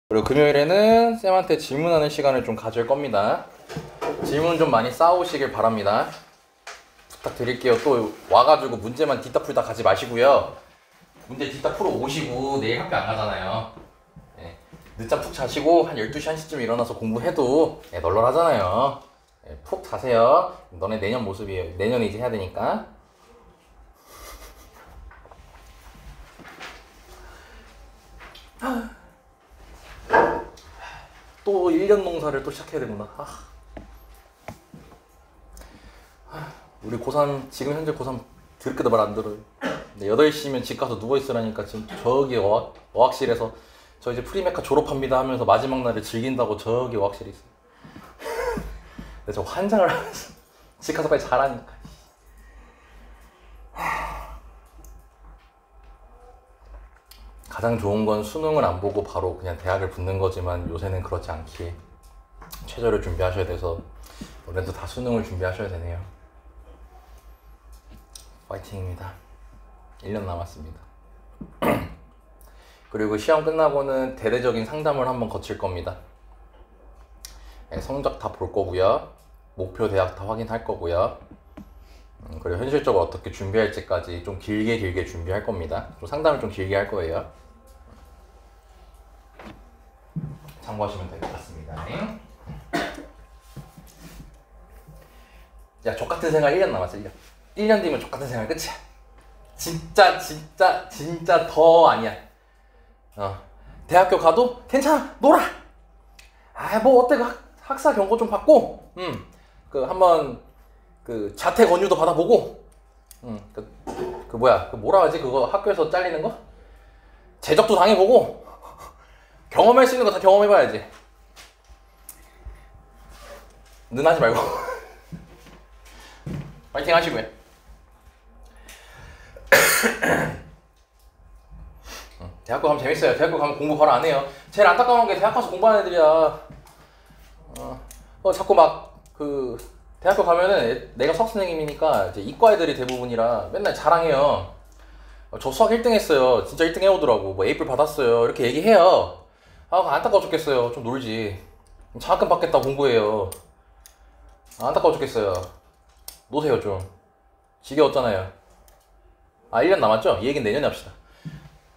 그리고 금요일에는 쌤한테 질문하는 시간을 좀 가질 겁니다. 질문 좀 많이 쌓아오시길 바랍니다. 부탁드릴게요. 또 와가지고 문제만 뒤따 풀다 가지 마시고요. 문제 뒤따 풀어 오시고 내일 학교 안 가잖아요. 네. 늦잠 푹 자시고 한 12시 1시쯤 일어나서 공부해도 널널하잖아요. 네, 푹 자세요. 너네 내년 모습이에요. 내년에 이제 해야 되니까. 또 1년 농사를 또 시작해야 되구나. 우리 고3 지금 현재 고3 들을게도 말 안 들어요. 8시면 집 가서 누워있으라니까 지금 저기 어학실에서 저 이제 프리메카 졸업합니다 하면서 마지막 날을 즐긴다고 저기 어학실에 있어요. 근데 저 환장을 하면서 집 가서 빨리 자라니까. 가장 좋은 건 수능을 안 보고 바로 그냥 대학을 붙는 거지만 요새는 그렇지 않기에 최저를 준비하셔야 돼서 올해도 다 수능을 준비하셔야 되네요. 파이팅입니다. 1년 남았습니다. 그리고 시험 끝나고는 대대적인 상담을 한번 거칠 겁니다. 네, 성적 다 볼 거고요. 목표 대학 다 확인할 거고요. 그리고 현실적으로 어떻게 준비할지까지 좀 길게 준비할 겁니다. 좀 상담을 좀 길게 할 거예요. 참고하시면 될 것 같습니다. 야, 족같은 생활 1년 남았어. 1년 뒤면 족같은 생활 끝이야. 진짜 더 아니야. 대학교 가도 괜찮아, 놀아. 뭐 어때, 학사 경고 좀 받고, 한번 자퇴 권유도 받아보고, 뭐라 하지, 그거 학교에서 잘리는 거? 제적도 당해보고, 경험할 수 있는 거 다 경험해봐야지. 능하지 말고. 파이팅 하시고요. 대학교 가면 재밌어요. 대학교 가면 공부 바로 안 해요. 제일 안타까운 게 대학 가서 공부하는 애들이야. 자꾸 대학교 가면은 내가 수학 선생님이니까 이제 이과 애들이 대부분이라 맨날 자랑해요. 저 수학 1등 했어요. 진짜 1등 해오더라고. 뭐 A뿔 받았어요. 이렇게 얘기해요. 안타까워 죽겠어요. 좀 놀지. 장학금 받겠다 공부해요. 안타까워 죽겠어요. 노세요 좀. 지겨웠잖아요. 1년 남았죠? 이 얘기는 내년에 합시다.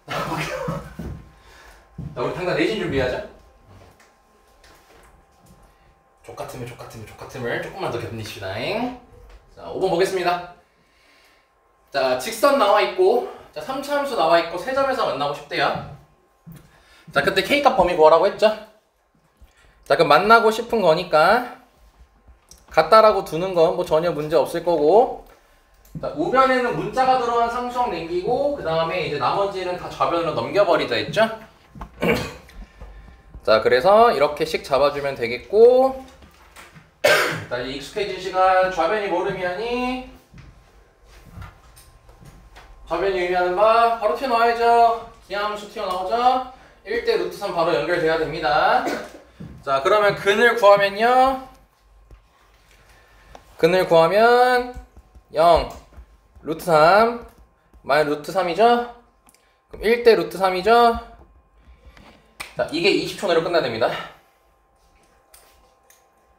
자, 우리 당장 내신 준비하자. 족같음을 조금만 더 견디시다. 자, 5번 보겠습니다. 자, 직선 나와있고, 자, 3차 함수 나와있고, 세 점에서 만나고 싶대요. 자, 그때 K값 범위 구하라고 했죠? 자, 그럼 만나고 싶은 거니까, 같다라고 두는 건 뭐 전혀 문제 없을 거고, 자, 우변에는 문자가 들어간 상수항 남기고, 그 다음에 이제 나머지는 다 좌변으로 넘겨버리자 했죠? 자, 그래서 이렇게씩 잡아주면 되겠고, 자, 이제 익숙해진 시간, 좌변이 뭘 의미하니? 좌변이 의미하는 바 바로 튀어나와야죠. 기하함수 튀어나오죠. 1대 루트 3 바로 연결돼야 됩니다. 자, 그러면 근을 구하면요, 근을 구하면 0 루트 3 마이너스 루트 3이죠. 그럼 1대 루트 3이죠. 자, 이게 20초 내로 끝나야 됩니다.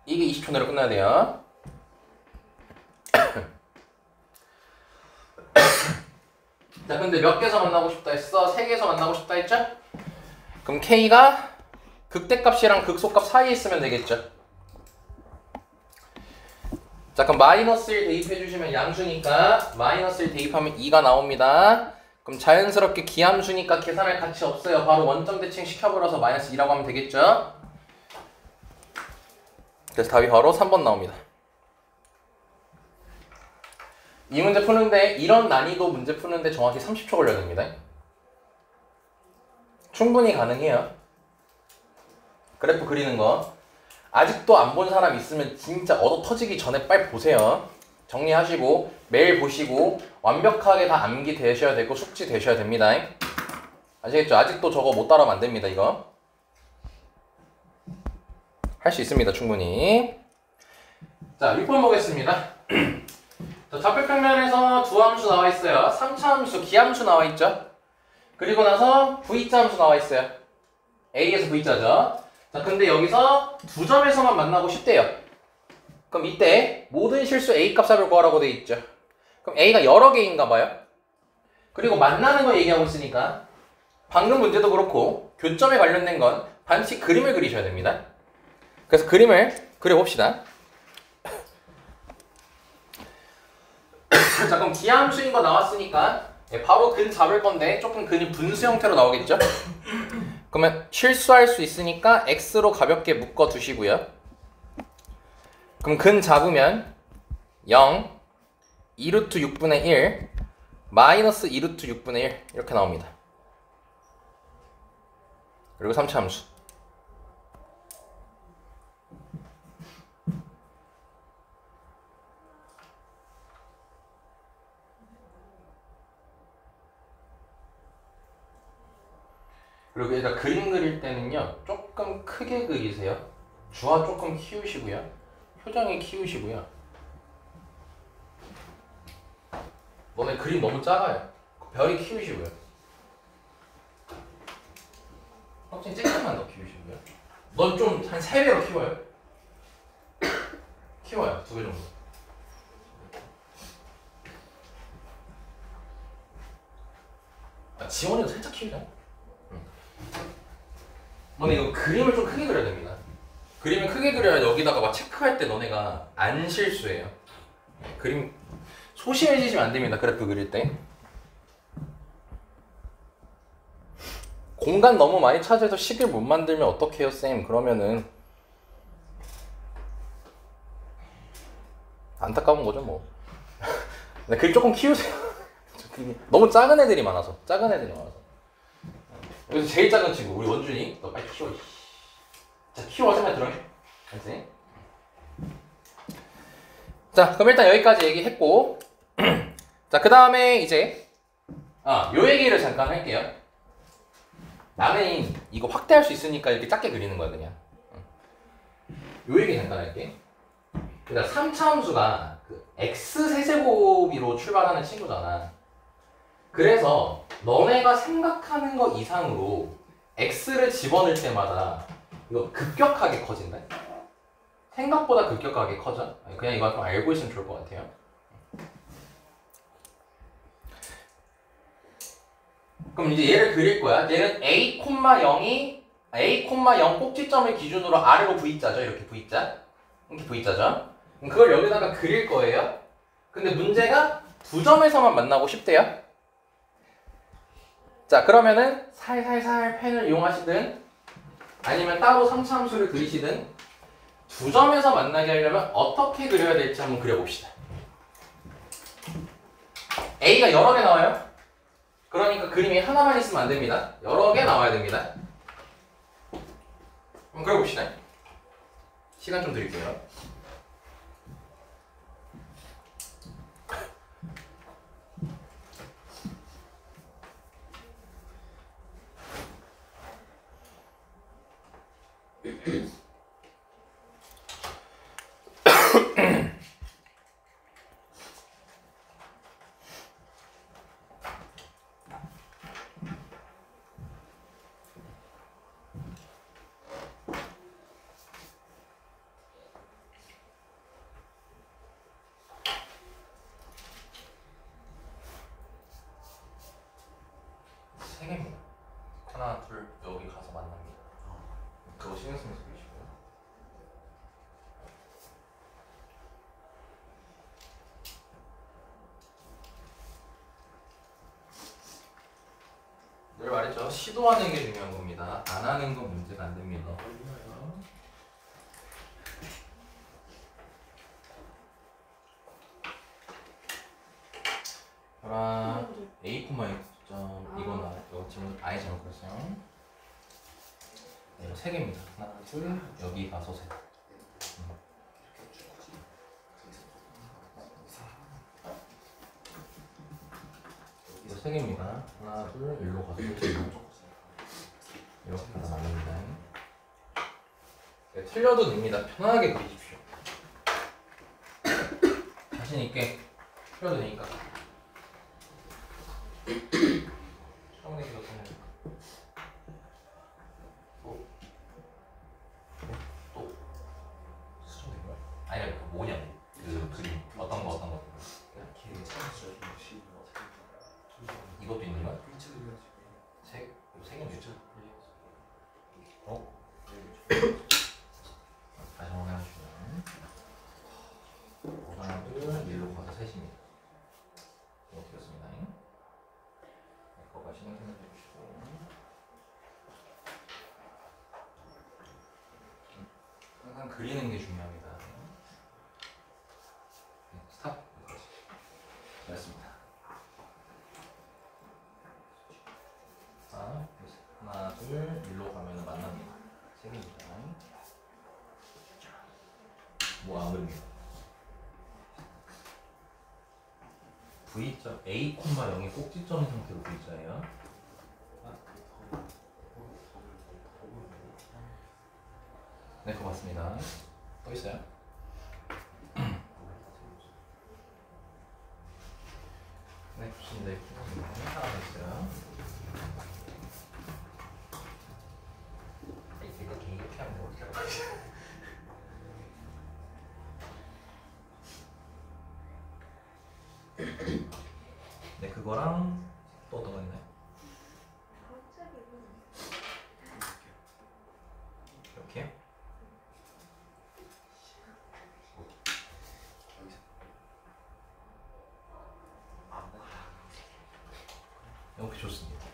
이게 20초 내로 끝나야 돼요. 자, 근데 몇 개에서 만나고 싶다 했어? 3개에서 만나고 싶다 했죠? 그럼 K가 극대값이랑 극소값 사이에 있으면 되겠죠? 자, 그럼 마이너스 1 대입해주시면 양수니까 마이너스 1 대입하면 2가 나옵니다. 그럼 자연스럽게 기함수니까 계산할 가치 없어요. 바로 원점 대칭 시켜버려서 마이너스 2라고 하면 되겠죠? 그래서 답이 바로 3번 나옵니다. 이 문제 푸는데, 이런 난이도 문제 푸는데 정확히 30초 걸려야 됩니다. 충분히 가능해요. 그래프 그리는 거. 아직도 안 본 사람 있으면 진짜 얻어 터지기 전에 빨리 보세요. 정리하시고 매일 보시고 완벽하게 다 암기 되셔야 되고 숙지 되셔야 됩니다. 아시겠죠? 아직도 저거 못 따라하면 안 됩니다. 이거 할 수 있습니다. 충분히. 자, 6번 보겠습니다. 자, 좌표평면에서 두 함수 나와 있어요. 3차 함수 기함수 나와 있죠. 그리고 나서 V자 함수 나와 있어요. A에서 V자죠. 자, 근데 여기서 두 점에서만 만나고 싶대요. 그럼 이때 모든 실수 A 값을 구하라고 돼 있죠. 그럼 A가 여러 개인가 봐요. 그리고 만나는 거 얘기하고 있으니까 방금 문제도 그렇고 교점에 관련된 건 반드시 그림을 그리셔야 됩니다. 그래서 그림을 그려봅시다. 자, 그럼 기하함수인 거 나왔으니까 바로 근 잡을 건데 조금 근이 분수 형태로 나오겠죠? 그러면 실수할 수 있으니까 x로 가볍게 묶어 두시고요. 그럼 근 잡으면 0, 2루트 6분의 1, 마이너스 2루트 6분의 1 이렇게 나옵니다. 그리고 3차 함수. 그리고 얘가 그림 그릴 때는요 조금 크게 그리세요. 주화 조금 키우시고요. 표정에 키우시고요. 너네 그림 너무 작아요. 별이 키우시고요. 확실히 조금만 더 키우시고요. 넌 좀 한 3배로 키워요. 키워요. 2배 정도. 지원이도 살짝 키우자. 너네 이거 그림을 좀 크게 그려야 됩니다. 그림을 크게 그려야 여기다가 막 체크할 때 너네가 안 실수해요. 그림 소심해지시면 안 됩니다. 그래프 그릴 때. 공간 너무 많이 차지해서 식을 못 만들면 어떡해요, 쌤? 그러면은 안타까운 거죠, 뭐. 그림 조금 키우세요. 너무 작은 애들이 많아서. 여기서 제일 작은 친구 우리 원준이. 너 빨리 키워. 자, 키워. 생각 들어. 알지? 자, 그럼 일단 여기까지 얘기했고 자, 그 다음에 이제 요 얘기를 잠깐 할게요. 나는 이거 확대할 수 있으니까 이렇게 작게 그리는 거야 그냥. 요 얘기 잠깐 할게. 그러니까 3차 함수가 그 x 세제곱으로 출발하는 친구잖아. 그래서 너네가 생각하는 거 이상으로 x를 집어넣을 때마다 이거 급격하게 커진다. 생각보다 급격하게 커져. 그냥 이거 좀 알고 있으면 좋을 것 같아요. 그럼 이제 얘를 그릴 거야. 얘는 a, 0이 a, 0 꼭지점을 기준으로 아래로 V자죠. 이렇게 V자. 이렇게 V자죠. 그럼 그걸 여기다가 그릴 거예요. 근데 문제가 두 점에서만 만나고 싶대요. 자, 그러면은 살살살 펜을 이용하시든 아니면 따로 3차 함수를 그리시든 두 점에서 만나게 하려면 어떻게 그려야 될지 한번 그려봅시다. A가 여러 개 나와요. 그러니까 그림이 하나만 있으면 안 됩니다. 여러 개 나와야 됩니다. 한번 그려봅시다. 시간 좀 드릴게요. 세 개입니다. 하나, 둘, 여기 가서 만납니다. 그거 신경 쓰면서 그리시고요. 늘 말했죠. 시도하는 게 중요한 겁니다. 안 하는 건 문제가 안 됩니다. A, X 이건 이거 지금 아예 잘못 그렸어요. 네, 이거 세 개입니다. 하나, 둘, 여기 가서 셋. 이거 세 개입니다. 하나, 둘, 일로 가서 셋. 이렇게 가서 나눕니다. 네, 틀려도 됩니다. 편하게 그리십시오. 자신 있게 틀려도 되니까. 처음에 이거 항상 그리는 게 중요합니다. 스탑. 됐습니다. 자, 하나, 둘, 일로 가면은 만납니다. 세 개입니다. 뭐 안 그립니다. V자 A, 0이 꼭지점인 상태로 V자예요. 네, 고맙습니다. 또 있어요? 네, 좋습니다. 하나 더 있어요. 이렇게 하면 어떻게 할까요? 네, 그거랑 또 어떤 거 있나요? 이렇게요? 이렇게 좋습니다.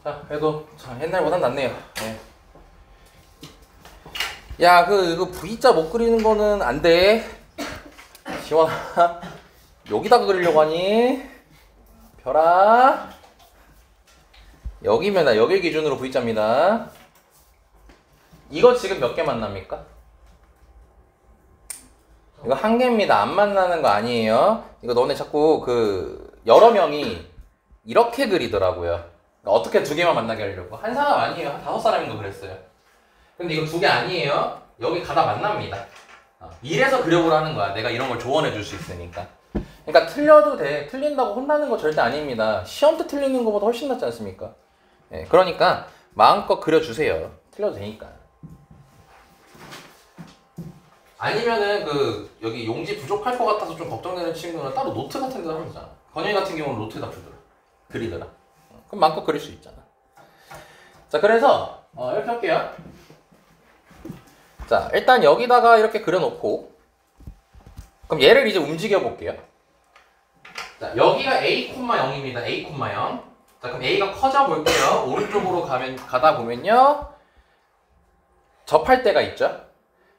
자, 그래도 옛날보단 낫네요. 네. 야, 그 V자 못 그리는 거는 안 돼. 지원아, 여기다가 그리려고 하니? 별아, 여기면 여길 기준으로 V자입니다. 이거 지금 몇 개 만납니까? 이거 한 개입니다. 안 만나는 거 아니에요. 이거 너네 자꾸 여러 명이 이렇게 그리더라고요. 그러니까 어떻게 두 개만 만나게 하려고. 한 사람 아니에요. 한 5사람인가 그랬어요. 근데 이거 두 개 아니에요. 여기 가다 만납니다. 이래서 그려보라는 거야. 내가 이런 걸 조언해 줄 수 있으니까. 그러니까 틀려도 돼. 틀린다고 혼나는 거 절대 아닙니다. 시험 때 틀리는 것보다 훨씬 낫지 않습니까? 네, 그러니까 마음껏 그려주세요. 틀려도 되니까. 아니면은 여기 용지 부족할 것 같아서 좀 걱정되는 친구는 따로 노트 같은 데 하면 되잖아. 건영이 같은 경우는 노트에다 그리더라. 그럼 마음껏 그릴 수 있잖아. 자, 그래서 이렇게 할게요. 자, 일단 여기다가 이렇게 그려놓고, 그럼 얘를 이제 움직여 볼게요. 자, 여기가 A, 0입니다. A, 0. 자, 그럼 A가 커져 볼게요. 오른쪽으로 가다 보면요, 접할 때가 있죠.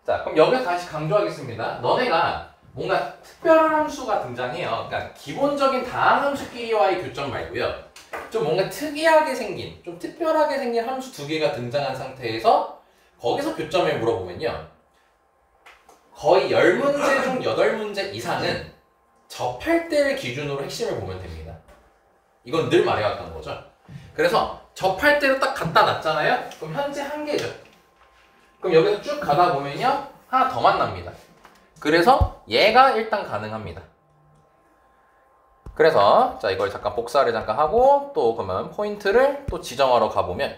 자, 그럼 여기서 다시 강조하겠습니다. 너네가 뭔가 특별한 함수가 등장해요. 그러니까 기본적인 다항함수끼리와의 교점 말고요. 좀 뭔가 특이하게 생긴, 좀 특별하게 생긴 함수 두 개가 등장한 상태에서 거기서 교점을 물어보면요. 거의 10문제 중 8문제 이상은 접할 때를 기준으로 핵심을 보면 됩니다. 이건 늘 말해왔던 거죠. 그래서 접할 때로 딱 갖다 놨잖아요. 그럼 현재 한 개죠. 그럼 여기서 쭉 가다 보면요. 하나 더 만납니다. 그래서 얘가 일단 가능합니다. 그래서 자, 이걸 잠깐 복사를 잠깐 하고 또 그러면 포인트를 또 지정하러 가보면,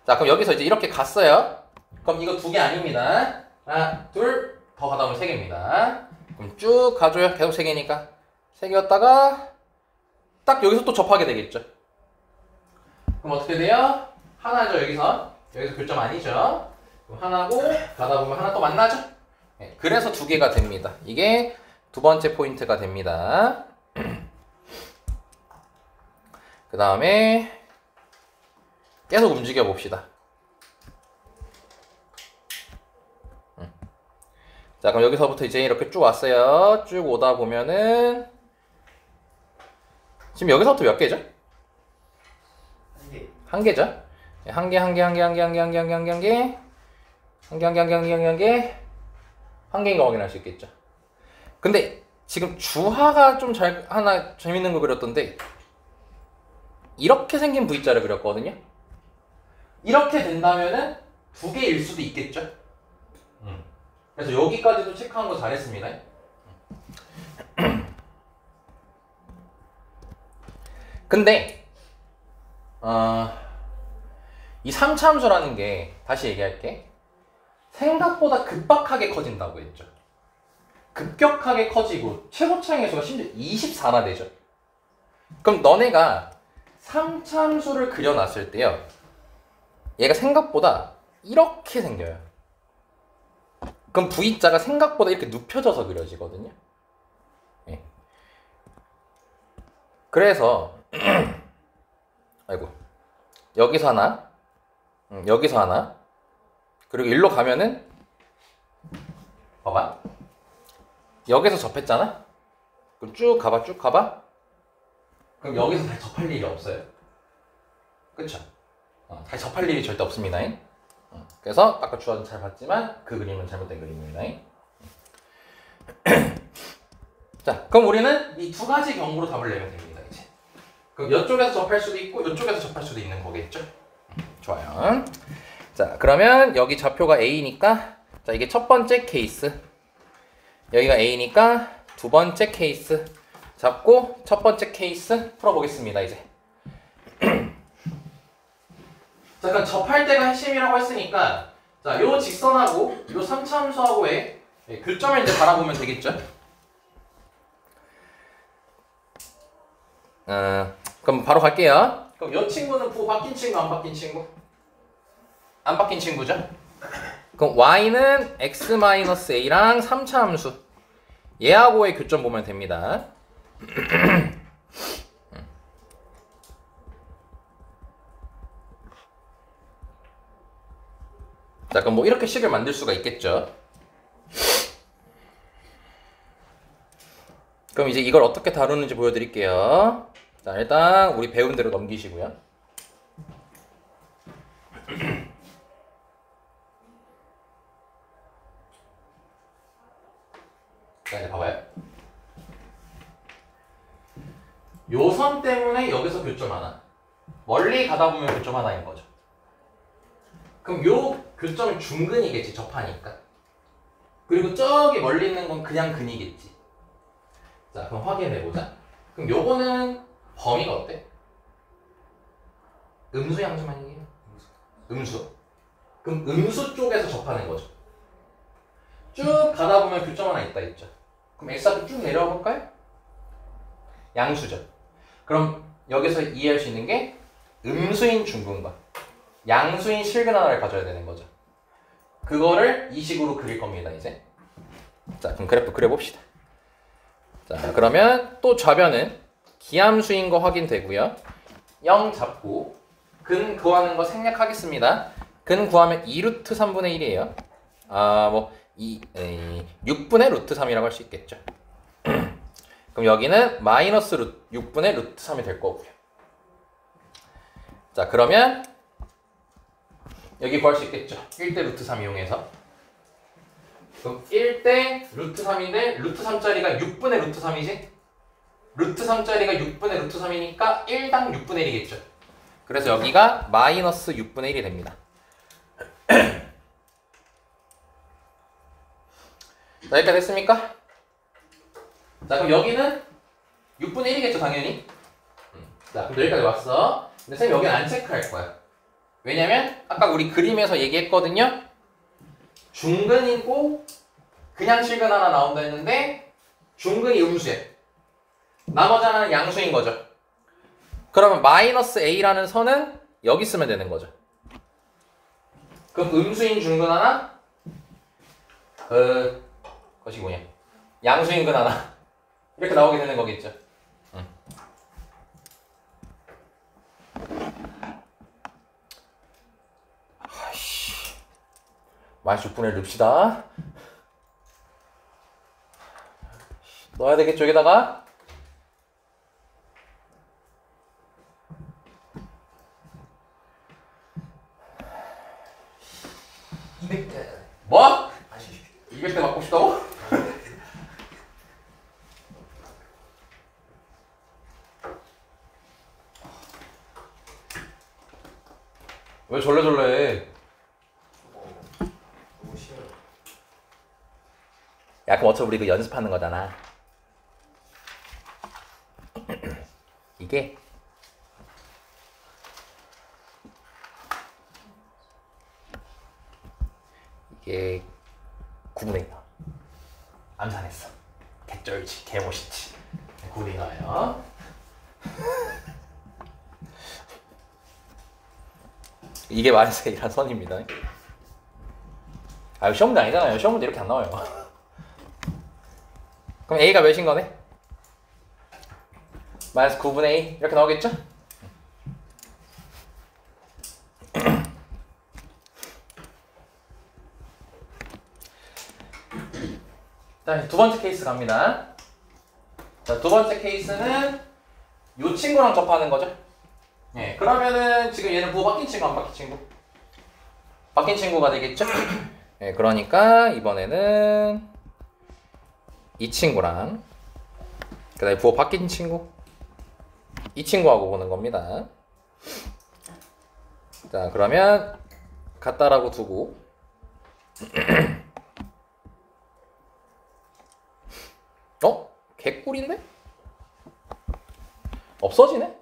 자, 그럼 여기서 이제 이렇게 갔어요. 그럼 이거 두 개 아닙니다. 하나, 둘, 더 가다 보면 세 개입니다. 그럼 쭉 가줘요. 계속 세 개니까. 세 개였다가 딱 여기서 또 접하게 되겠죠. 그럼 어떻게 돼요? 하나죠, 여기서. 여기서 교점 아니죠. 그럼 하나고 가다 보면 하나 또 만나죠. 네, 그래서 두 개가 됩니다. 이게 두 번째 포인트가 됩니다. 그 다음에 계속 움직여 봅시다. 자, 그럼 여기서부터 이제 이렇게 쭉 왔어요. 쭉 오다 보면은 지금 여기서부터 몇 개죠? 한 개죠? 한 개, 한 개, 한 개, 한 개, 한 개, 한 개, 한 개, 한 개, 한 개, 한 개, 한 개, 한 개, 한 개, 한 개, 한 개인 거 확인할 수 있겠죠? 근데 지금 주하가 좀 하나 재밌는 거 그렸던데, 이렇게 생긴 V자를 그렸거든요? 이렇게 된다면은 두 개일 수도 있겠죠? 그래서 여기까지도 체크한 거 잘했습니다. 근데 이 3차함수라는 게, 다시 얘기할게, 생각보다 급박하게 커진다고 했죠. 급격하게 커지고 최고차항의 수가 심지어 24나 되죠. 그럼 너네가 3차함수를 그려놨을 때요, 얘가 생각보다 이렇게 생겨요. 그럼 V자가 생각보다 이렇게 눕혀져서 그려지거든요. 네. 그래서 아이고 여기서 하나, 여기서 하나, 그리고 일로 가면은 봐봐 여기서 접했잖아. 그럼 쭉 가봐, 쭉 가봐. 그럼 여기서 다시 접할 일이 없어요. 그쵸? 다시 접할 일이 절대 없습니다. 그래서 아까 주어는 잘 봤지만 그 그림은 잘못된 그림입니다. 자, 그럼 우리는 이 두 가지 경우로 답을 내면 됩니다. 이제. 그럼 이쪽에서 접할 수도 있고 이쪽에서 접할 수도 있는 거겠죠? 좋아요. 자, 그러면 여기 좌표가 A니까 자, 이게 첫 번째 케이스. 여기가 A니까 두 번째 케이스 잡고 첫 번째 케이스 풀어보겠습니다. 이제. 자, 그럼 접할 때가 핵심이라고 했으니까 자, 요 직선하고 요 3차 함수하고의 교점을 이제 바라보면 되겠죠? 그럼 바로 갈게요. 그럼 요 친구는 부호 바뀐 친구, 안 바뀐 친구? 안 바뀐 친구죠? 그럼 y는 x-a랑 3차 함수 얘하고의 교점 보면 됩니다. 자, 그럼 뭐 이렇게 식을 만들 수가 있겠죠. 그럼 이제 이걸 어떻게 다루는지 보여드릴게요. 자, 일단 우리 배운 대로 넘기시고요. 자, 이제 봐봐요. 요 선 때문에 여기서 교점 하나, 멀리 가다 보면 교점 하나인 거죠. 그럼 요 교점이 중근이겠지, 접하니까. 그리고 저기 멀리 있는 건 그냥 근이겠지. 자, 그럼 확인해보자. 그럼 요거는 범위가 어때? 음수 양수만 얘기해요. 음수. 그럼 음수 쪽에서 접하는 거죠. 쭉 가다 보면 교점 하나 있다 했죠. 그럼 x좌표 쭉 내려와 볼까요? 양수죠. 그럼 여기서 이해할 수 있는 게 음수인 중근과 양수인 실근 하나를 가져야 되는 거죠. 그거를 이 식으로 그릴 겁니다, 이제. 자, 그럼 그래프 그려봅시다. 자, 그러면 또 좌변은 기함수인 거 확인되고요. 0 잡고 근 구하는 거 생략하겠습니다. 근 구하면 2루트 3분의 1이에요. 뭐 6분의 루트 3이라고 할 수 있겠죠. 그럼 여기는 마이너스 6분의 루트 3이 될 거고요. 자, 그러면 여기 구할 수 있겠죠. 1대 루트 3 이용해서. 그럼 1대 루트 3인데 루트 3짜리가 6분의 루트 3이지? 루트 3짜리가 6분의 루트 3이니까 1당 6분의 1이겠죠. 그래서 여기가 마이너스 6분의 1이 됩니다. 자, 여기까지 됐습니까? 자, 그럼 여기는 6분의 1이겠죠, 당연히. 자, 그럼 여기까지 왔어. 근데 선생님 여기는 안 체크할 거야. 왜냐면 아까 우리 그림에서 얘기했거든요. 중근이고 그냥 실근 하나 나온다 했는데 중근이 음수에 나머지 하나는 양수인 거죠. 그러면 마이너스 a라는 선은 여기 쓰면 되는 거죠. 그럼 음수인 중근 하나 그것이 뭐냐, 양수인 근 하나 이렇게 나오게 되는 거겠죠. 마이너스 6분의 1 넣읍시다. 넣어야 되겠죠, 여기다가. 뭐? 200대 맞고 싶다고? 왜 졸래졸래? 너무 싫어요. 야, 그럼 어차피 우리 이거 연습하는 거잖아. 이게 이게 9분의 2야. 암산했어. 개쩔지, 개멋있지. 9분의 2나와요. 이게 마이너스 A란 선입니다. 아, 시험 문제 아니잖아요. 시험 문제 이렇게 안 나와요. 그럼 A가 몇인 거네? 마이너스 9분의 2 이렇게 나오겠죠? 자, 두 번째 케이스 갑니다. 자, 두 번째 케이스는 이 친구랑 접하는 거죠. 예, 그러면은 지금 얘는 부호 바뀐 친구 안 바뀐 친구? 바뀐 친구가 되겠죠? 예, 그러니까 이번에는 이 친구랑 그 다음에 부호 바뀐 친구 이 친구하고 보는 겁니다. 자, 그러면 같다라고 두고 개꿀인데? 없어지네?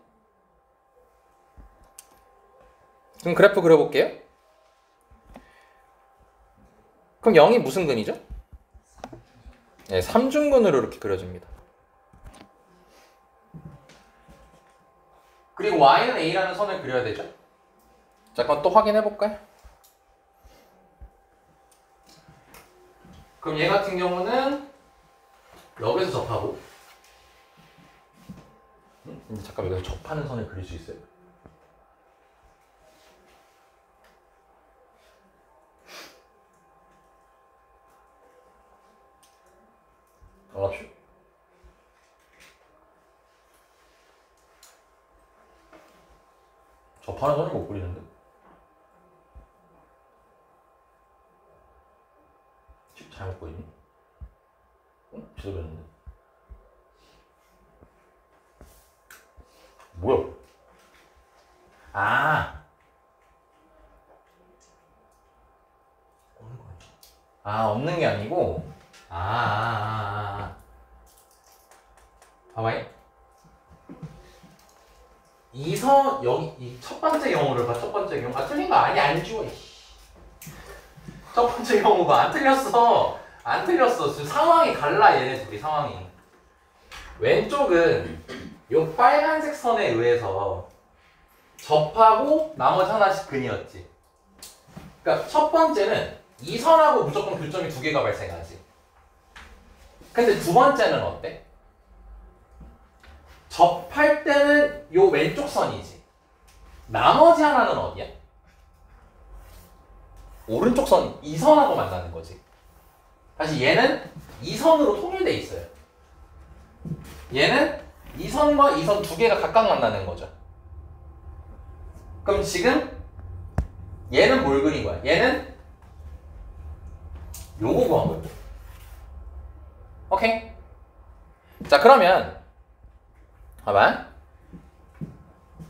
그럼 그래프 그려볼게요. 그럼 0이 무슨 근이죠? 네, 3중근으로 이렇게 그려집니다. 그리고 y는 a라는 선을 그려야 되죠. 자, 그럼 또 확인해 볼까요? 그럼 얘 같은 경우는 여기서 접하고 근데 잠깐 여기서 접하는 선을 그릴 수 있어요? 알았죠? 접하는 선을 못 그리는데? 잘못 보이니? 응? 제대로 했는데? 뭐야? 없는 게 아니고 봐봐요. 여기 이 첫 번째 경우를 봐. 첫 번째 경우 틀린 거 아니 안 지워. 첫 번째 경우가 안 틀렸어. 안 틀렸어. 지금 상황이 달라 얘네 둘이 상황이. 왼쪽은 요 빨간색 선에 의해서 접하고 나머지 하나씩 근이었지. 그러니까 첫 번째는 이 선하고 무조건 교점이 두 개가 발생하지. 근데 두 번째는 어때? 접할 때는 요 왼쪽 선이지. 나머지 하나는 어디야? 오른쪽 선, 이 선하고 만나는 거지. 다시 얘는 이 선으로 통일돼 있어요. 얘는 이 선과 이 선 두 개가 각각 만나는 거죠. 그럼 지금 얘는 뭘 그린 거야? 얘는 요거 구한 거예요. 오케이? 자, 그러면 봐봐.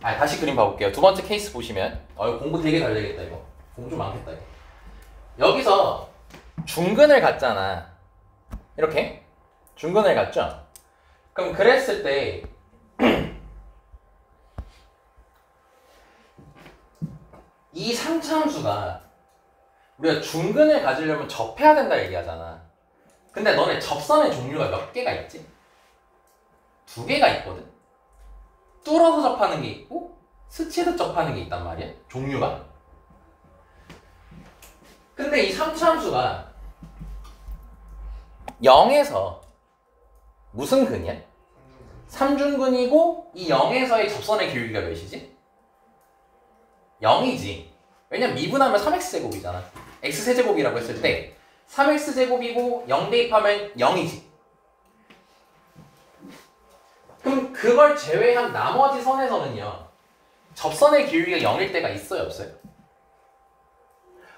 다시 그림 봐볼게요. 두 번째 케이스 보시면 이거 공부 되게 잘 되겠다 이거. 공부 좀 많겠다 이거. 여기서 중근을 갖잖아. 이렇게 중근을 갖죠? 그럼 그랬을 때 이 상차함수가 우리가 중근을 가지려면 접해야 된다 얘기하잖아. 근데 너네 접선의 종류가 몇 개가 있지? 두 개가 있거든. 뚫어서 접하는 게 있고 스치듯 접하는 게 있단 말이야. 종류가. 근데 이 상차함수가 0에서 무슨 근이야? 3중근이고 이 0에서의 접선의 기울기가 몇이지? 0이지. 왜냐면 미분하면 3x제곱이잖아. x세제곱이라고 했을 때 3x제곱이고 0 대입하면 0이지. 그럼 그걸 제외한 나머지 선에서는요. 접선의 기울기가 0일 때가 있어요? 없어요?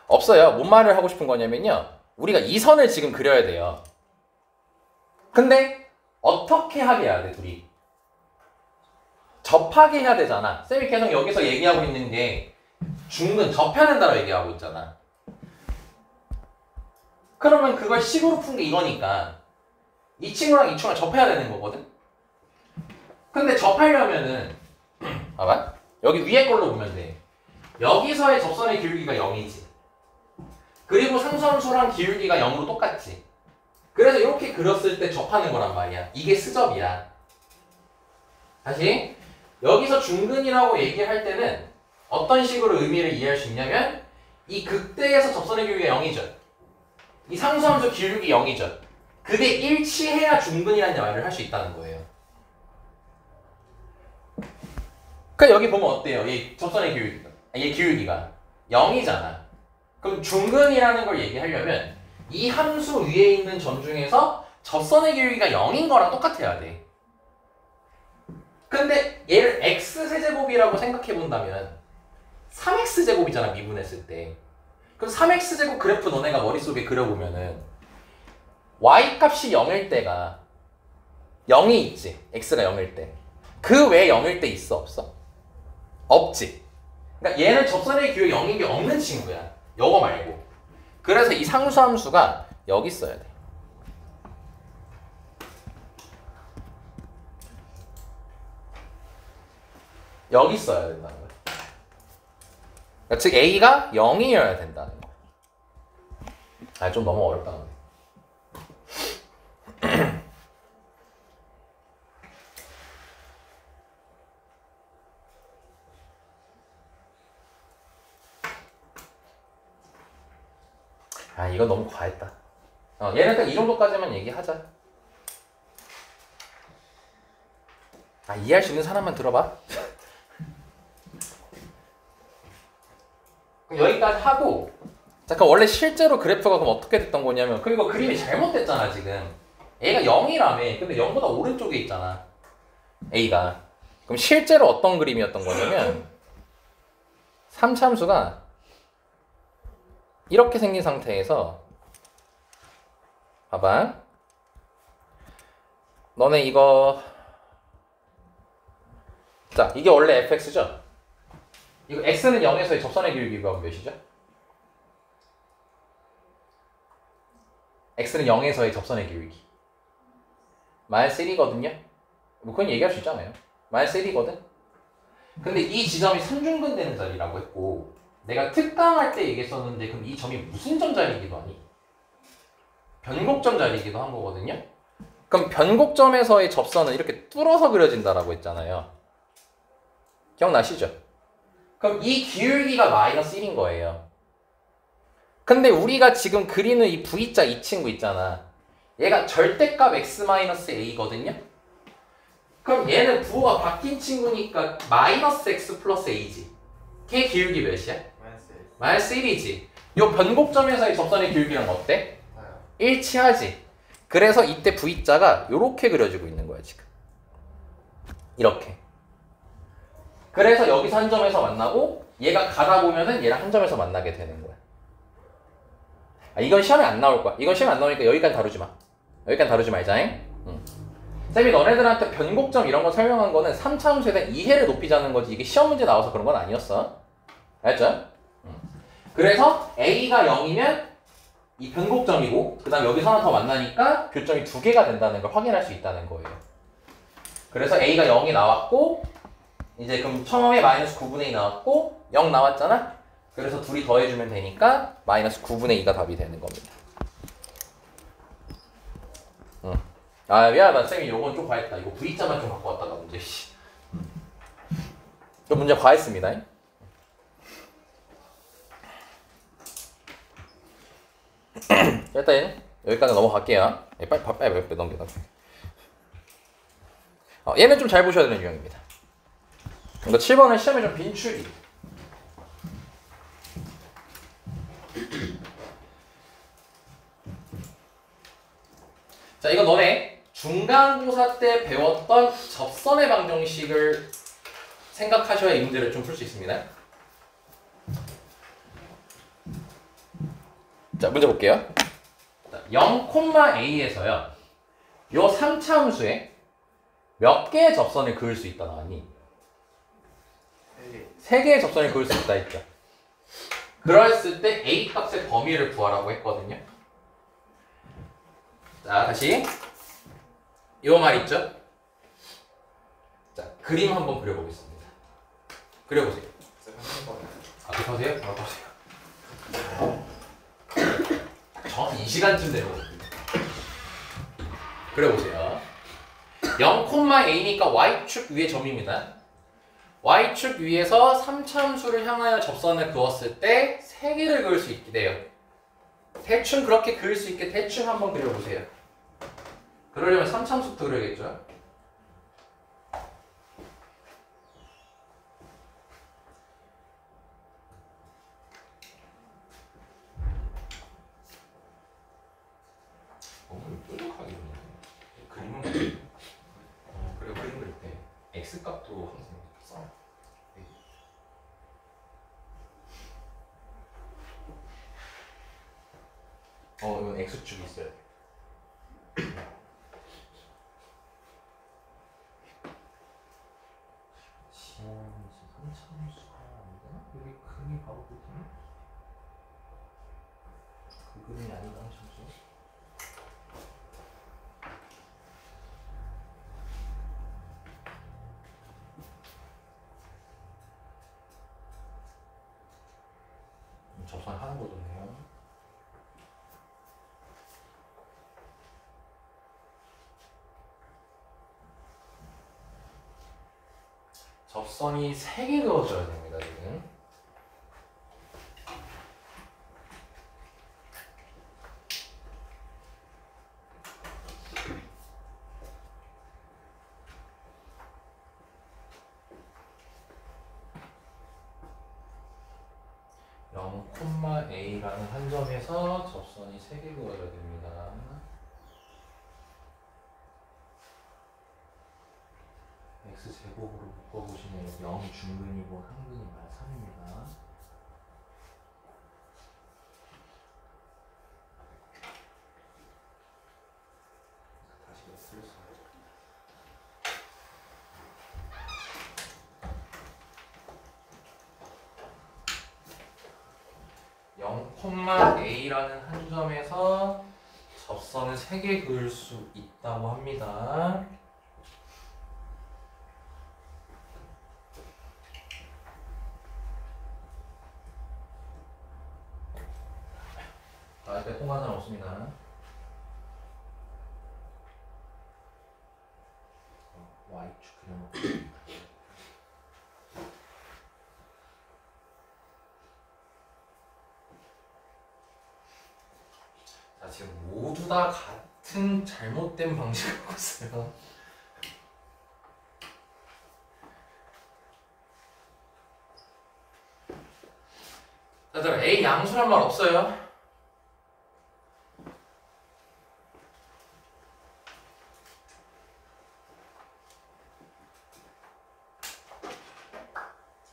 없어요. 뭔 말을 하고 싶은 거냐면요. 우리가 이 선을 지금 그려야 돼요. 근데 어떻게 하게 해야 돼 둘이? 접하게 해야 되잖아. 쌤이 계속 여기서 얘기하고 있는 게 중근 접해야 된다고 얘기하고 있잖아. 그러면 그걸 식으로 푼 게 이거니까 이 친구랑 이 친구랑 접해야 되는 거거든. 근데 접하려면은 봐봐. 여기 위에 걸로 보면 돼. 여기서의 접선의 기울기가 0이지. 그리고 상수함수랑 기울기가 0으로 똑같지. 그래서 이렇게 그렸을 때 접하는 거란 말이야. 이게 스접이야. 다시 여기서 중근이라고 얘기할 때는 어떤 식으로 의미를 이해할 수 있냐면 이 극대에서 접선의 기울기가 0이죠. 이 상수함수 기울기 0이죠. 그게 일치해야 중근이라는 말을 할 수 있다는 거예요. 그러니까 여기 보면 어때요? 얘 접선의 기울기가. 얘 기울기가 0이잖아. 그럼 중근이라는 걸 얘기하려면 이 함수 위에 있는 점 중에서 접선의 기울기가 0인 거랑 똑같아야 돼. 근데 얘를 x세제곱이라고 생각해 본다면 3x제곱이잖아, 미분했을 때. 그럼 3x제곱 그래프 너네가 머릿속에 그려보면은 y 값이 0일 때가 0이 있지. x가 0일 때. 그 외에 0일 때 있어, 없어? 없지. 그러니까 얘는 접선의 기울기 0인 게 없는 친구야. 요거 말고. 그래서 이 상수함수가 여기 있어야 돼. 여기 있어야 된다는 거야. 그러니까 즉 A가 0이어야 된다는 거야. 아, 좀 너무 어렵다. 아, 이건 너무 과했다. 얘는 딱 이 정도까지만 얘기하자. 아, 이해할 수 있는 사람만 들어봐. 여기까지 하고, 잠깐 원래 실제로 그래프가 그럼 어떻게 됐던 거냐면, 그리고 그림이 잘못됐잖아 지금. A가 0이라며. 근데 0보다 오른쪽에 있잖아, A가. 그럼 실제로 어떤 그림이었던 거냐면 3참수가 이렇게 생긴 상태에서, 봐봐, 너네 이거, 자, 이게 원래 fx죠? 이거 x는 0에서의 접선의 기울기가 몇이죠? x는 0에서의 접선의 기울기 마이너스 1이거든요? 뭐 그건 얘기할 수 있잖아요. 마이너스 1이거든? 근데 이 지점이 삼중근 되는 자리라고 했고, 내가 특강할 때 얘기했었는데, 그럼 이 점이 무슨 점 자리이기도 하니? 변곡점 자리이기도 한 거거든요? 그럼 변곡점에서의 접선은 이렇게 뚫어서 그려진다라고 했잖아요. 기억나시죠? 그럼 이 기울기가 마이너스 1인 거예요. 근데 우리가 지금 그리는 이 V자 이 친구 있잖아. 얘가 절대값 x-a거든요? 그럼 얘는 부호가 바뀐 친구니까 마이너스 x 플러스 a지. 걔 기울기 몇이야? 마이너스 1이지. 요 변곡점에서의 접선의 기울기랑 어때? 일치하지. 그래서 이때 V자가 요렇게 그려지고 있는 거야 지금. 이렇게. 그래서 여기서 한 점에서 만나고, 얘가 가다 보면은 얘랑 한 점에서 만나게 되는 거야. 아, 이건 시험에 안 나올 거야. 이건 시험에 안 나오니까 여기까지 다루지 마. 여기까지 다루지 말자잉. 쌤이 너네들한테 변곡점 이런 거 설명한 거는 3차함수에 대한 이해를 높이자는 거지, 이게 시험 문제 나와서 그런 건 아니었어. 알았죠? 그래서 A가 0이면 이 변곡점이고, 그 다음 여기서 하나 더 만나니까 교점이 2개가 된다는 걸 확인할 수 있다는 거예요. 그래서 A가 0이 나왔고, 이제 그럼 처음에 마이너스 9분의 2 나왔고 0 나왔잖아? 그래서 둘이 더해주면 되니까 마이너스 9분의 2가 답이 되는 겁니다. 아, 미안하다. 쌤이 요건 좀 과했다. 이거 V자만 좀 갖고 왔다가 문제. 좀 문제 과했습니다. 일단 여기까지 넘어갈게요. 빨리 넘겨. 얘는 좀 잘 보셔야 되는 유형입니다. 이거 7번은 시험에 좀 빈출이. 자, 이거 너네 중간고사 때 배웠던 접선의 방정식을 생각하셔야 이 문제를 좀 풀 수 있습니다. 자, 문제 볼게요. 0,a에서요, 요 3차함수에 몇 개의 접선을 그을 수 있다 나왔니? 3개의 접선을 그을 수 있다 했죠. 그랬을 때 a 값의 범위를 구하라고 했거든요. 자, 다시 요 말 있죠? 자, 그림 한번 그려보겠습니다. 그려보세요. 급하세요? 보세요. 정확히 이 시간쯤 되는 거거든요. 그려보세요. 0,a니까 y축 위의 점입니다. y축 위에서 3차함수를 향하여 접선을 그었을 때 3개를 그을 수 있게 돼요. 대충 그렇게 그릴 수 있게 대충 한번 그려보세요. 그러려면 3차함수부터 그려야겠죠? 이건 X축이 있어야 돼. 지원이지 3차함수가 안 되나? 여기 그림이 바로 보이네. 그 그림이 아닌가? 잠시만. 접선 하는 거 좋네요. 접선이 3개 그어져야 됩니다, 지금. A라는 한 점에서 접선이 3개 그어져야 됩니다. X제곱으로 묶어보시면 0이 중근이고 한근이 -3입니다. 다시 X를 써야죠. 0,A라는 한 점에서 접선을 3개 그을 수 있다고 합니다. 통과는 없습니다. Y축 그려놓고. 자, 지금 모두 다 같은 잘못된 방식을 하고 있어요. 자, A 양수란 말 없어요.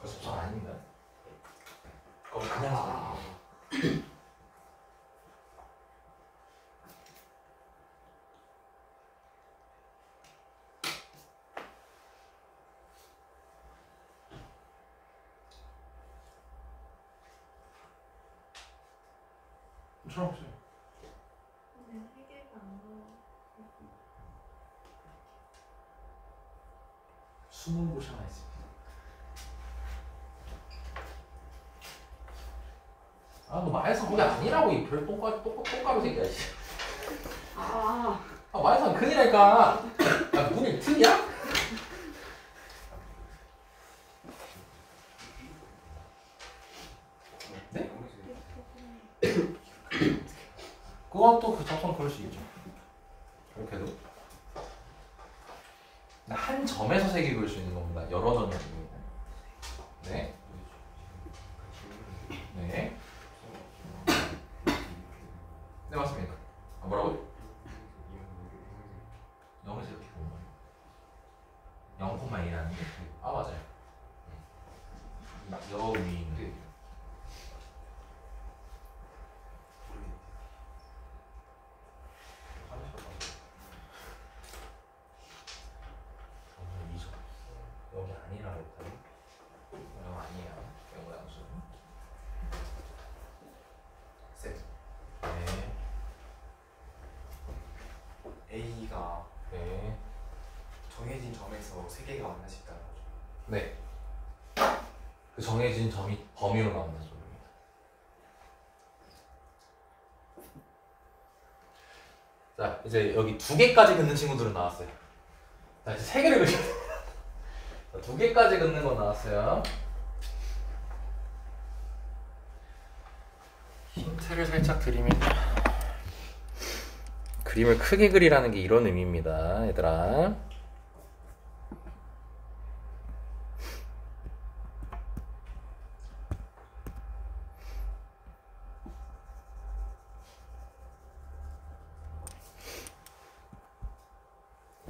접선 아닙니다. 그냥 없어요. 근데 세 개가 안 나와. 숨은 곳이 하나 있습니다. 너 마이선 거기 아니라고 이 별 똑가루 새끼야. 마이선 큰이라니까. 문이 틀이야? 네? 그건 또 그 접선 그럴 수 있죠. 그렇게도 한 점에서 3개 그릴 수 있는 겁니다. 여러 점이 아닙니다. 네. 네. 네, 맞습니다. 뭐라고요? 0에서 이렇게 보면 0,1이라는 게 맞아요. 여 위에 있는 여기 아니라고 했다니? 여기 아니야. 영어 양수. 쌤, 네. A가 네. 정해진 점에서 3개가 만나실 있다는 거죠. 네. 그 정해진 점이 범위로 나온다는 소리입니다. 자, 이제 여기 2개까지 긋는 친구들은 나왔어요. 자, 이제 3개를 그려야 돼요. 2개까지 긋는 거 나왔어요. 힌트를 살짝 드리면 그림을 크게 그리라는 게 이런 의미입니다, 얘들아.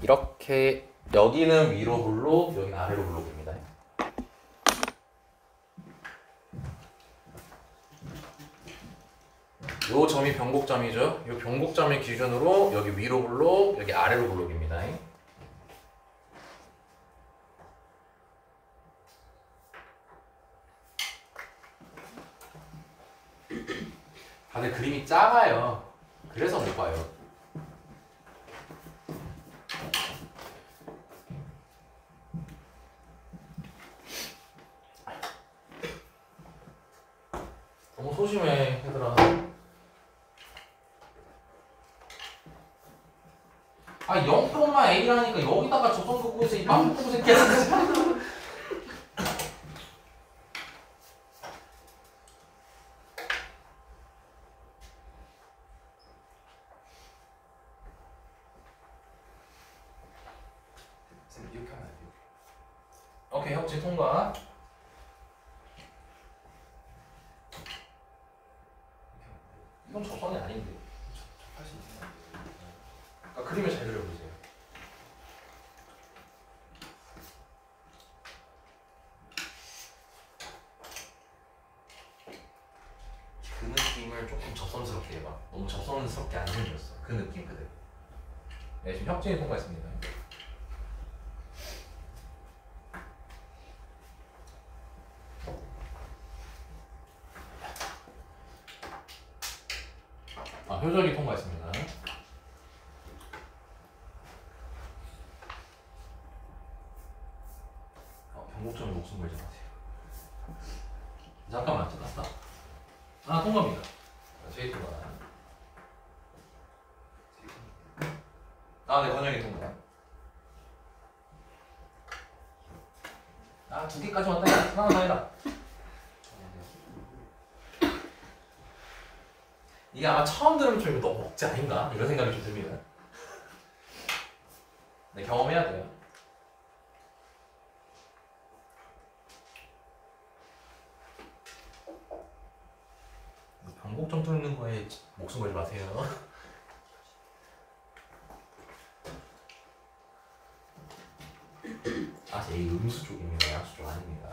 이렇게 여기는 위로 블록, 여기는 아래로 블록입니다. 요 점이 변곡점이죠. 요 변곡점을 기준으로 여기 위로 블록, 여기 아래로 블록입니다. 다들 그림이 작아요. 그래서 못 봐요. 너무 소심해, 얘들아. 아, 0,A라니까 여기다가 저선 긋고 있어, 이 빵꾸구 새끼야. 쌤 이렇게 하면 안 돼요? 오케이, 협지 통과. 이건 저선이 아닌데. 할수 있는 안 돼요? 그러니까 그림을 잘 그려보세요. 그 느낌을 조금 접선스럽게 해봐. 너무 접선스럽게 안 생겼어. 그 느낌 그대로. 네, 지금 협진이 통과했습니다. 아, 효절이 통과했습니다. 변곡점에 목숨 걸지 마세요. 잠깐만, 잠깐만. 아, 통과입니다. 제이 통과. 아, 네, 건영이 통과. 아, 2개까지 왔다. 하나 더 해라. 이게 아마 처음 들으면 좀 이거 너무 억지 아닌가? 이런 생각이 좀 듭니다. 네, 경험해야 돼요. 변곡점 뚫는 거에 목숨 걸지 마세요. 아, 이 음수 쪽입니다. 약수 쪽 아닙니다.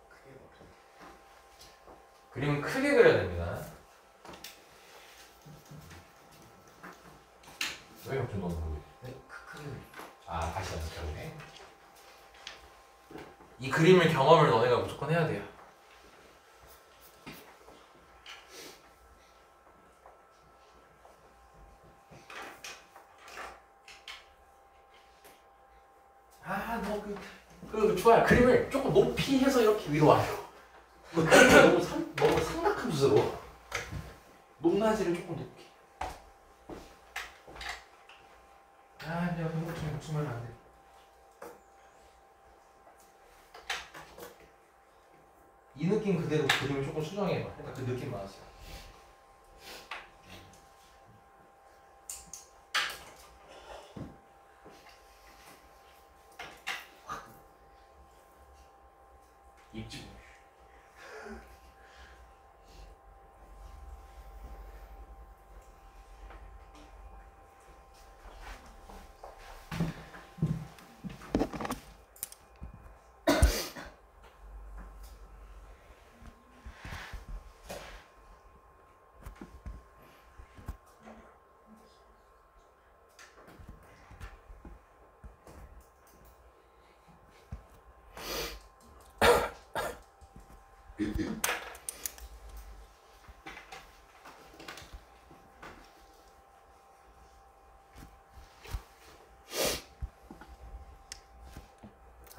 크게 봐. 그림은 크게 그려야 됩니다. 왜 혁준 너무 모르겠어? 네, 크게. 아, 다시 연습해보게. 이 그림을 경험을 너네가 무조건 해야 돼요. 아, 그 좋아요. 그림을 조금 높이 해서 이렇게 위로 와요. 그림을 너무 상락한 붓으로 높낮이를 조금 높게. 아, 내가 변곡점에 목숨 걸면 안 돼. 이 느낌 그대로 그림을 조금 수정해봐. 그러니까 그 느낌 맞았어. 입지.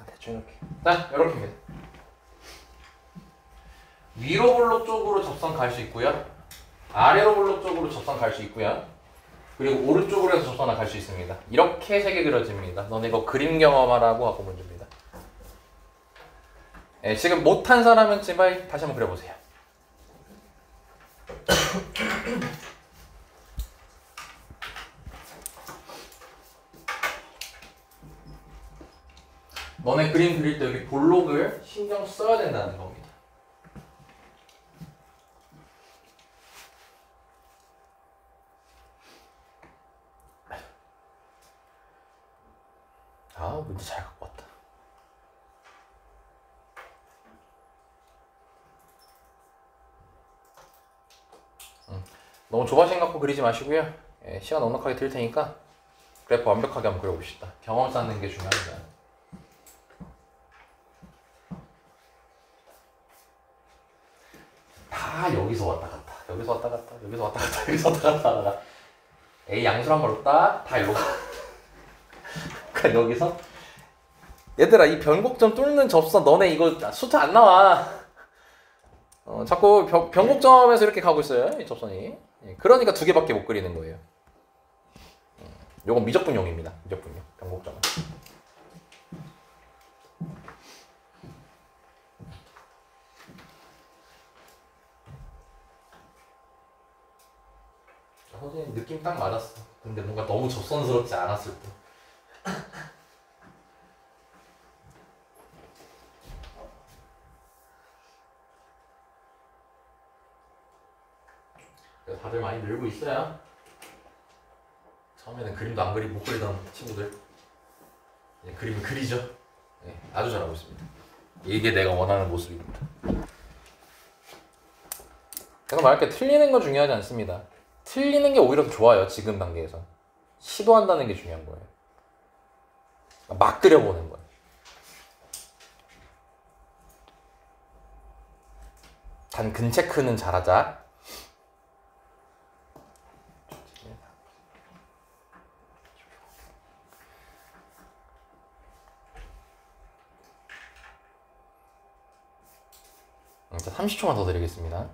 대충 이렇게. 자, 이렇게입니다. 위로 블록 쪽으로 접선 갈 수 있고요. 아래로 블록 쪽으로 접선 갈 수 있고요. 그리고 오른쪽으로 해서 접선을 갈 수 있습니다. 이렇게 세 개 그려집니다. 너네 이거 그림 경험하라고 하고 문제입니다. 네, 지금 못한 사람은 제발 다시 한번 그려보세요. 너네 그림 그릴 때 여기 볼록을 신경 써야 된다는 겁니다. 아, 문제 잘 갖고 왔다. 너무 조바심 갖고 그리지 마시고요. 예, 시간 넉넉하게 드릴 테니까 그래프 완벽하게 한번 그려봅시다. 경험 쌓는 게 중요합니다. 다 여기서 왔다 갔다, 여기서 왔다 갔다, 여기서 왔다 갔다, 여기서 왔다 갔다 하다가 A 양수를 한 번로 다 일로 가. 그러니까 여기서 얘들아 이 변곡점 뚫는 접선 너네 이거 숫자 안 나와. 자꾸 변곡점에서 이렇게 가고 있어요 이 접선이. 그러니까 두 개밖에 못 그리는 거예요. 요건 미적분용입니다. 미적분용 변곡점은. 선생님 느낌 딱 맞았어. 근데 뭔가 너무 접선스럽지 않았을 뿐. 다들 많이 늘고 있어요. 처음에는 그림도 안 그리고 못 그리던 친구들 네, 그림을 그리죠. 네, 아주 잘하고 있습니다. 이게 내가 원하는 모습입니다. 그래서 말할게 틀리는 건 중요하지 않습니다. 틀리는 게 오히려 더 좋아요. 지금 단계에서 시도한다는 게 중요한 거예요. 막 그려보는 거예요. 단 근체크는 잘하자. 자, 30초만 더 드리겠습니다.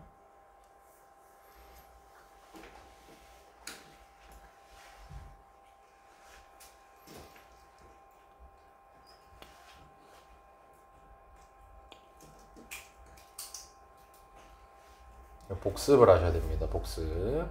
복습을 하셔야 됩니다. 복습.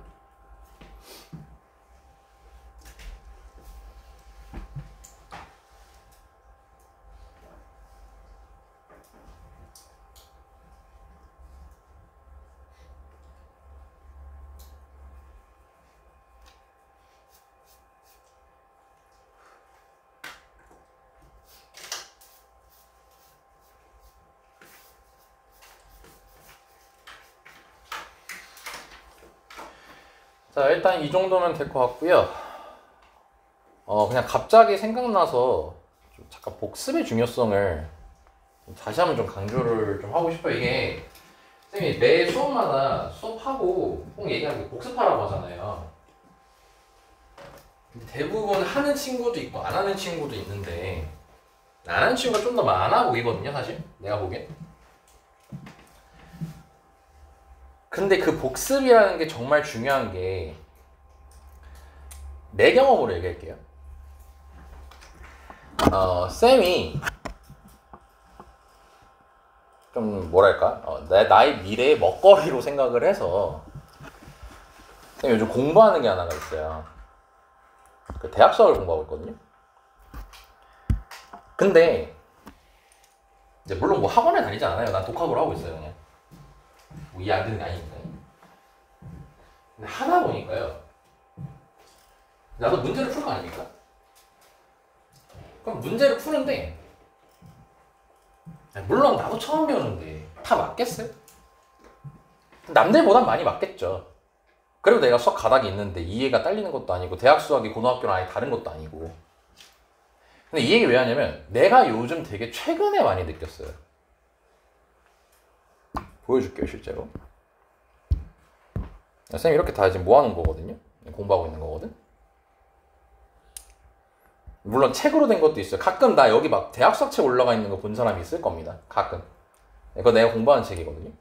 자, 일단 이 정도면 될 것 같고요. 그냥 갑자기 생각나서 좀 잠깐 복습의 중요성을 다시 한번 좀 강조를 좀 하고 싶어요. 이게 선생님이 매 수업마다 수업하고 꼭 얘기하는 게 복습하라고 하잖아요. 대부분 하는 친구도 있고 안 하는 친구도 있는데 안 하는 친구가 좀 더 많아 보이거든요, 사실. 내가 보기엔. 근데 그 복습이라는 게 정말 중요한 게 내 경험으로 얘기할게요. 쌤이 좀 뭐랄까 나의 미래의 먹거리로 생각을 해서 쌤이 요즘 공부하는 게 하나가 있어요. 그 대학 수학을 공부하고 있거든요. 근데 이제 물론 뭐 학원에 다니지 않아요. 난 독학으로 하고 있어요. 그냥 뭐 이해 안 되는 게 아니니까. 근데 하다 보니까요, 나도 문제를 풀 거 아닙니까? 그럼 문제를 푸는데 물론 나도 처음 배우는데 다 맞겠어요? 남들보단 많이 맞겠죠. 그리고 내가 수학 가닥이 있는데 이해가 딸리는 것도 아니고 대학 수학이 고등학교랑 아예 다른 것도 아니고. 근데 이 얘기 왜 하냐면 내가 요즘 되게 최근에 많이 느꼈어요. 보여줄게요 실제로. 쌤이 이렇게 다 지금 모아놓은 거거든요. 공부하고 있는 거거든. 물론 책으로 된 것도 있어요. 가끔 나 여기 막 대학 수학 책 올라가 있는 거 본 사람이 있을 겁니다. 가끔. 그거 내가 공부하는 책이거든요.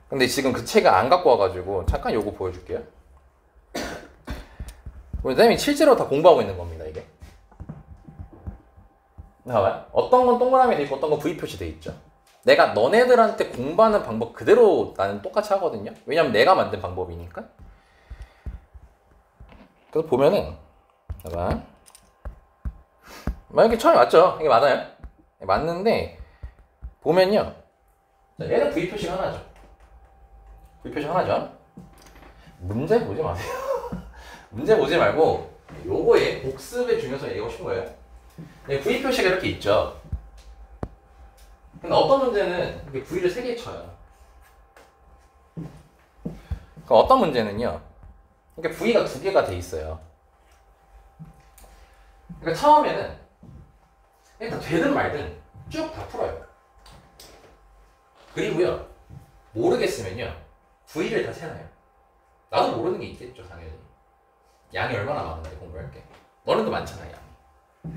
근데 지금 그 책을 안 갖고 와가지고 잠깐 요거 보여줄게요. 쌤이 실제로 다 공부하고 있는 겁니다. 이게. 봐봐요. 어떤 건 동그라미 돼 있고 어떤 건 V 표시 돼 있죠. 내가 너네들한테 공부하는 방법 그대로 나는 똑같이 하거든요. 왜냐면 내가 만든 방법이니까. 그래서 보면은 봐봐. 이렇게 처음에 맞죠? 이게 맞아요. 맞는데 보면요. 얘는 V 표시가 하나죠. V 표시가 하나죠. 문제 보지 마세요. 문제 보지 말고 요거의 복습의 중요성 얘기하고 싶은 거예요. V 표시가 이렇게 있죠. 근데 어떤 문제는 V를 3개 쳐요. 그 어떤 문제는요. 그러니까 V가 두 개가 돼 있어요. 그러니까 처음에는 일단 되든 말든 쭉 다 풀어요. 그리고요. 모르겠으면요. V를 다 세놔요. 나도 모르는 게 있겠죠, 당연히. 양이 얼마나 많은데 공부할 게. 너네도 많잖아, 양이.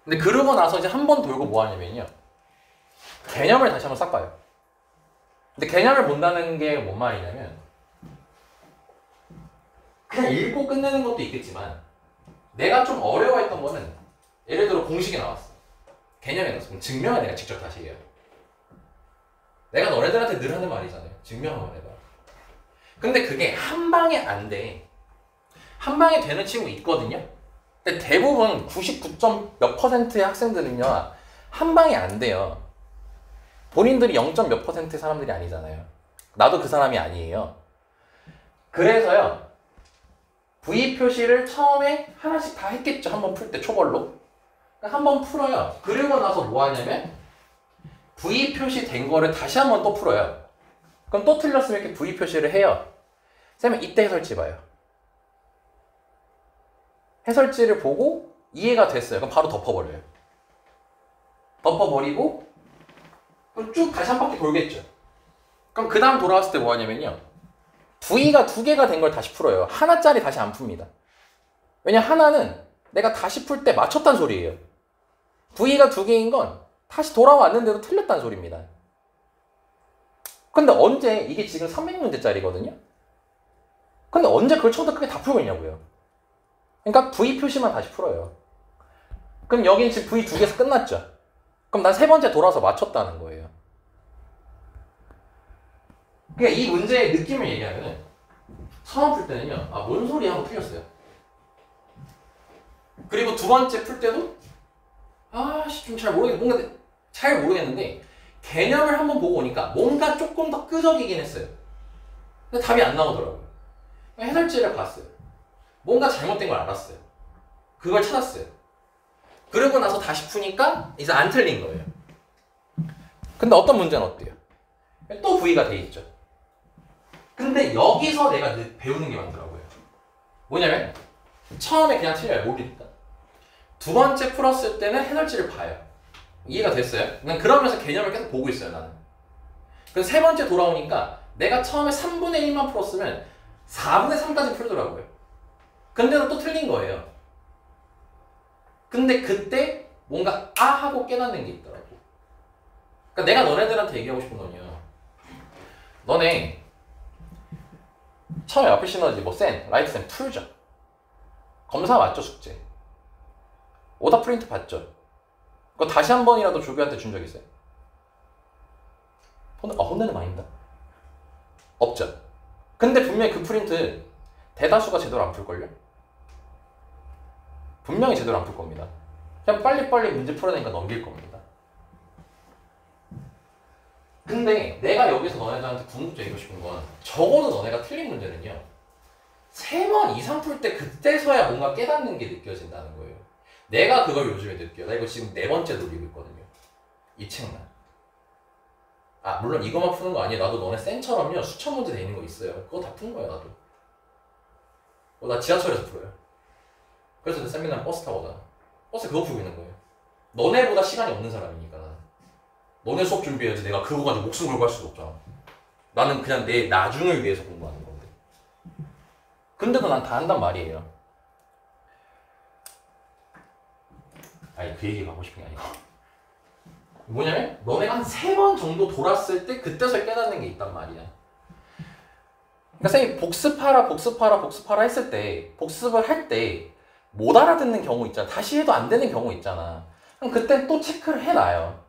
근데 그러고 나서 이제 한 번 돌고 뭐 하냐면요. 개념을 다시 한번 싹 봐요. 근데 개념을 본다는 게 뭔 말이냐면 그냥 읽고 끝내는 것도 있겠지만 내가 좀 어려워했던 거는 예를 들어 공식이 나왔어. 개념이 나왔어. 그럼 증명을 내가 직접 다시 해요. 내가 너네들한테 늘 하는 말이잖아요. 증명 한번 해봐. 근데 그게 한 방에 안 돼. 한 방에 되는 친구 있거든요. 근데 대부분 99점 몇 %의 학생들은요. 한 방에 안 돼요. 본인들이 0. 몇 %의 사람들이 아니잖아요. 나도 그 사람이 아니에요. 그래서요. V 표시를 처음에 하나씩 다 했겠죠. 한번 풀 때 초벌로. 한번 풀어요. 그리고 나서 뭐 하냐면 V 표시 된 거를 다시 한번 또 풀어요. 그럼 또 틀렸으면 이렇게 V 표시를 해요. 쌤은 이때 해설지 봐요. 해설지를 보고 이해가 됐어요. 그럼 바로 덮어버려요. 덮어버리고 그럼 쭉 다시 한 바퀴 돌겠죠. 그럼 그 다음 돌아왔을 때 뭐 하냐면요. V가 두 개가 된 걸 다시 풀어요. 하나짜리 다시 안 풉니다. 왜냐 하나는 내가 다시 풀 때 맞췄단 소리예요. V가 두 개인 건 다시 돌아왔는데도 틀렸단 소리입니다. 근데 언제 이게 지금 300문제짜리거든요? 근데 언제 그걸 처음부터 크게 다 풀고 있냐고요. 그러니까 V 표시만 다시 풀어요. 그럼 여기는 지금 V 두 개에서 끝났죠. 그럼 난 세 번째 돌아서 맞췄다는 거예요. 그러니까 이 문제의 느낌을 얘기하면 처음 풀 때는요. 아, 뭔 소리야 하고 틀렸어요. 그리고 두 번째 풀 때도 아씨 좀 잘 모르겠는데 뭔가 잘 모르겠는데 개념을 한번 보고 오니까 뭔가 조금 더 끄적이긴 했어요. 근데 답이 안 나오더라고요. 해설지를 봤어요. 뭔가 잘못된 걸 알았어요. 그걸 찾았어요. 그러고 나서 다시 푸니까 이제 안 틀린 거예요. 근데 어떤 문제는 어때요? 또 V가 돼 있죠. 근데 여기서 내가 배우는 게 많더라고요. 뭐냐면 처음에 그냥 틀려요. 모르니까. 두 번째 풀었을 때는 해설지를 봐요. 이해가 됐어요? 그냥 그러면서 개념을 계속 보고 있어요, 나는. 그래서 세 번째 돌아오니까 내가 처음에 3분의 1만 풀었으면 4분의 3까지 풀더라고요. 근데도 또 틀린 거예요. 근데 그때 뭔가 아 하고 깨닫는 게 있더라고. 그러니까 내가 너네들한테 얘기하고 싶은 건요. 너네 처음에 앞에 시너지 뭐 센, 라이트 센 풀죠. 검사 맞죠, 숙제. 오답 프린트 봤죠. 그거 다시 한 번이라도 조교한테 준 적 있어요? 혼내는 거 아닙니다. 없죠. 근데 분명히 그 프린트 대다수가 제대로 안 풀걸요? 분명히 제대로 안 풀 겁니다. 그냥 빨리빨리 문제 풀어내니까 넘길 겁니다. 근데 내가 여기서 너네들한테 궁극적으로 얘기하고 싶은 건 적어도 너네가 틀린 문제는요. 3번 이상 풀 때 그때서야 뭔가 깨닫는 게 느껴진다는 거예요. 내가 그걸 요즘에 느껴요. 나 이거 지금 4번째 돌리고 있거든요. 이 책만. 아 물론 이거만 푸는 거 아니에요. 나도 너네 쌤처럼요. 수천 문제 돼 있는 거 있어요. 그거 다 푸는 거야 나도. 나 지하철에서 풀어요. 그래서 내 쌤이랑 버스 타고 가. 버스 그거 풀고 있는 거예요. 너네보다 시간이 없는 사람이니까. 너네 수업 준비해야지. 내가 그거 가지고 목숨 걸고 할 수도 없잖아. 나는 그냥 내 나중을 위해서 공부하는 건데. 근데도 난 다 한단 말이에요. 아니 그 얘기 하고 싶은 게 아니고 뭐냐면 너네가 한 3번 정도 돌았을 때 그때서 깨닫는 게 있단 말이야. 그러니까 쌤이 복습하라 했을 때 복습을 할 때 못 알아듣는 경우 있잖아. 다시 해도 안 되는 경우 있잖아. 그럼 그때 또 체크를 해놔요.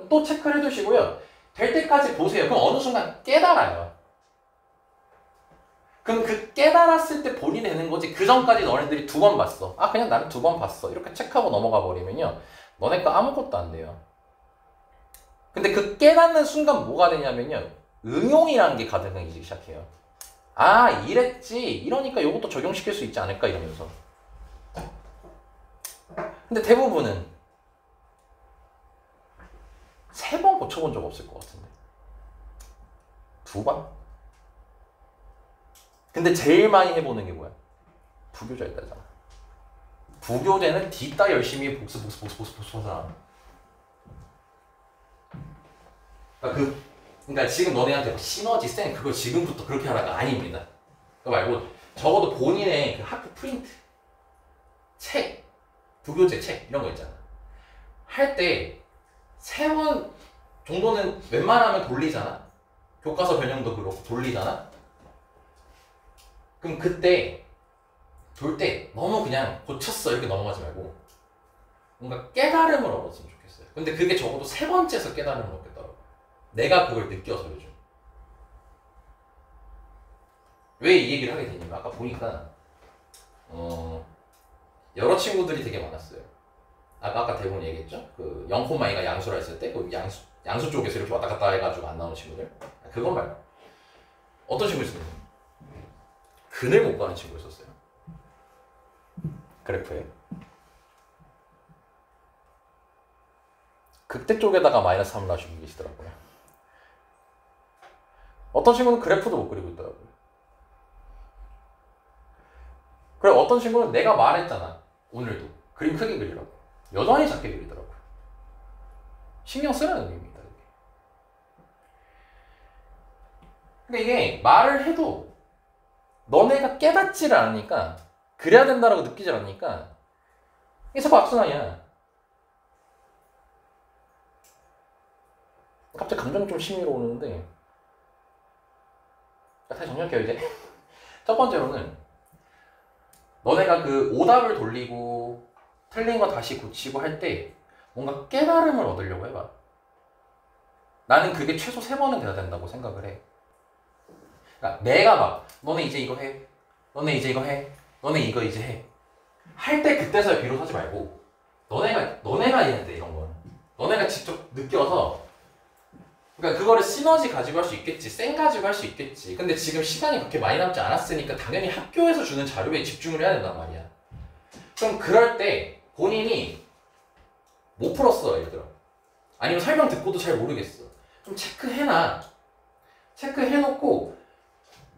또 체크를 해두시고요. 될 때까지 보세요. 그럼 어느 순간 깨달아요. 그럼 그 깨달았을 때 본이 되는 거지. 그 전까지 너네들이 2번 봤어. 아 그냥 나는 2번 봤어. 이렇게 체크하고 넘어가 버리면요. 너네 거 아무것도 안 돼요. 근데 그 깨닫는 순간 뭐가 되냐면요. 응용이라는 게 가능해지기 시작해요. 아 이랬지. 이러니까 이것도 적용시킬 수 있지 않을까 이러면서. 근데 대부분은 3번 고쳐본 적 없을 것 같은데. 2번? 근데 제일 많이 해보는 게 뭐야? 부교재였다잖아. 부교재는 뒤따 열심히 복습하잖아. 그러니까 지금 너네한테 시너지 쌤 그걸 지금부터 그렇게 하라가 아닙니다. 그거 말고 적어도 본인의 그 학교 프린트, 책, 부교재 책 이런 거 있잖아. 할 때 3번 정도는 웬만하면 돌리잖아. 교과서 변형도 그렇고 돌리잖아. 그럼 그때 돌 때 너무 그냥 고쳤어 이렇게 넘어가지 말고 뭔가 깨달음을 얻었으면 좋겠어요. 근데 그게 적어도 3번째에서 깨달음을 얻겠더라고. 내가 그걸 느껴서 요즘. 왜 이 얘기를 하게 되냐면 아까 보니까 여러 친구들이 되게 많았어요. 아까 대부분 얘기했죠? 그 0,2가 양수라 했을 때 그 양수 쪽에서 이렇게 왔다 갔다 해가지고 안 나오는 친구들. 그건 말고 어떤 친구 있었어요? 근을 못 가는 친구 있었어요. 그래프에 극대 쪽에다가 마이너스 3을 놔주고 계시더라고요. 어떤 친구는 그래프도 못 그리고 있더라고요. 그래 어떤 친구는 내가 말했잖아. 오늘도 그림 크게 그리라고. 여전히 작게 그리더라고요. 신경 쓰라는 의미입니다. 근데 이게 말을 해도 너네가 깨닫지를 않으니까 그래야 된다라고 느끼질 않으니까 이게 자꾸 악순환이야. 갑자기 감정이 좀 심의로 오는데 다시 정리할게요 이제. 첫 번째로는 너네가 그 오답을 돌리고 틀린 거 다시 고치고 할 때 뭔가 깨달음을 얻으려고 해봐. 나는 그게 최소 3번은 돼야 된다고 생각을 해. 그러니까 내가 막 너네 이제 이거 해, 너네 이제 이거 해, 너네 이거 이제 해. 할 때 그때서야 비로소 하지 말고 너네가 해야 돼 이런 건. 너네가 직접 느껴서 그러니까 그거를 시너지 가지고 할 수 있겠지, 쌩 가지고 할 수 있겠지. 근데 지금 시간이 그렇게 많이 남지 않았으니까 당연히 학교에서 주는 자료에 집중을 해야 된단 말이야. 그럼 그럴 때 본인이 못 풀었어 예를 들어. 아니면 설명 듣고도 잘 모르겠어. 좀 체크해놔. 체크해놓고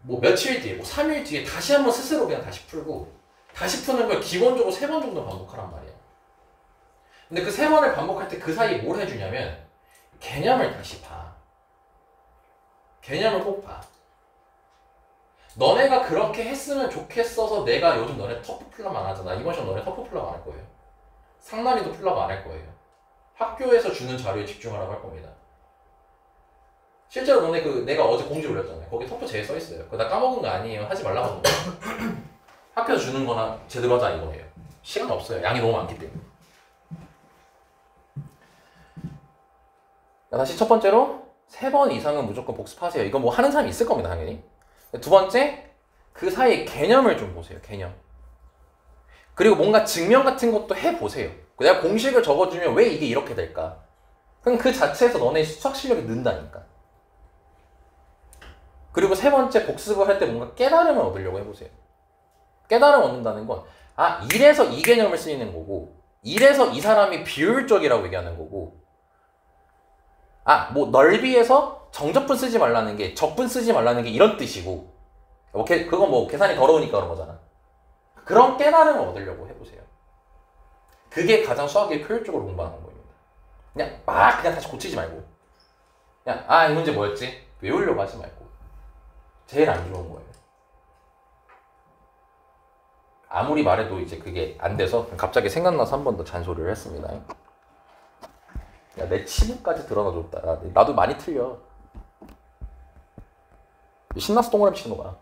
뭐 며칠 뒤에, 뭐 3일 뒤에 다시 한번 스스로 그냥 다시 풀고 다시 푸는 걸 기본적으로 3번 정도 반복하란 말이야. 근데 그 3번을 반복할 때 그 사이에 뭘 해주냐면 개념을 다시 봐. 개념을 꼭 봐. 너네가 그렇게 했으면 좋겠어서 내가 요즘 너네 터프 풀랍 안 하잖아. 이번 시험 너네 터프 풀랍 안 할 거예요. 상난이도 풀랍 안 할 거예요. 학교에서 주는 자료에 집중하라고 할 겁니다. 실제로 너네 내가 어제 공지 올렸잖아요. 거기 터프 제에 써있어요. 그거 나 까먹은 거 아니에요. 하지 말라고 하는 거예요. 학교에서 주는 거나 제대로 하자 이거예요. 시간 없어요. 양이 너무 많기 때문에. 다시 첫 번째로 3번 이상은 무조건 복습하세요. 이거 뭐 하는 사람이 있을 겁니다. 당연히. 두 번째, 그 사이에 개념을 좀 보세요. 개념. 그리고 뭔가 증명 같은 것도 해보세요. 내가 공식을 적어주면 왜 이게 이렇게 될까? 그럼 그 자체에서 너네 수학 실력이 는다니까. 그리고 세 번째, 복습을 할 때 뭔가 깨달음을 얻으려고 해보세요. 깨달음을 얻는다는 건 이래서 이 개념을 쓰이는 거고 이래서 이 사람이 비효율적이라고 얘기하는 거고 뭐 넓이에서 정적분 쓰지 말라는 게 적분 쓰지 말라는 게 이런 뜻이고 그건 뭐 계산이 더러우니까 그런 거잖아. 그런 깨달음을 얻으려고 해보세요. 그게 가장 수학이 효율적으로 공부하는 겁니다. 그냥 다시 고치지 말고 그냥 이 문제 뭐였지? 외우려고 하지 말고 제일 안 좋은 거예요. 아무리 말해도 이제 그게 안 돼서 갑자기 생각나서 한 번 더 잔소리를 했습니다. 내 치부까지 드러나줬다. 나도 많이 틀려. 신나서 동그라미 치는 거야.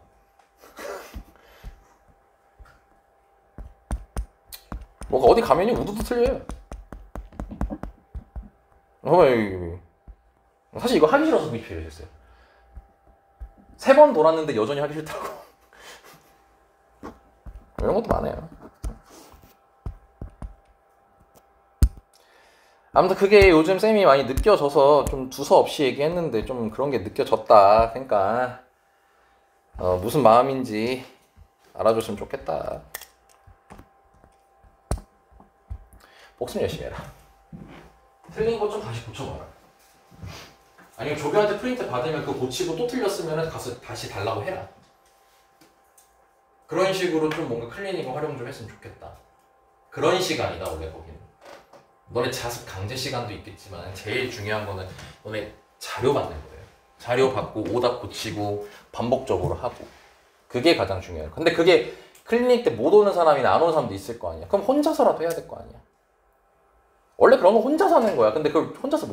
뭐가 어디 가면이 우두도 틀려요. 사실 이거 하기 싫어서 VP 이러셨어요. 3번 돌았는데 여전히 하기 싫다고. 이런 것도 많아요. 아무튼 그게 요즘 쌤이 많이 느껴져서 좀 두서없이 얘기했는데 좀 그런 게 느껴졌다. 그러니까 무슨 마음인지 알아줬으면 좋겠다. 복습 열심히 해라. 틀린 거 좀 다시 고쳐봐라. 아니면 조교한테 프린트 받으면 그거 고치고 또 틀렸으면 가서 다시 달라고 해라. 그런 식으로 좀 뭔가 클리닉을 활용 좀 했으면 좋겠다. 그런 시간이다 원래 거기는. 너네 자습 강제 시간도 있겠지만 제일 중요한 거는 너네 자료 받는 거예요. 자료 받고 오답 고치고 반복적으로 하고. 그게 가장 중요해요. 근데 그게 클리닉 때 못 오는 사람이나 안 오는 사람도 있을 거 아니야. 그럼 혼자서라도 해야 될 거 아니야. 원래 그런 거 혼자서 하는 거야. 근데 그걸 혼자서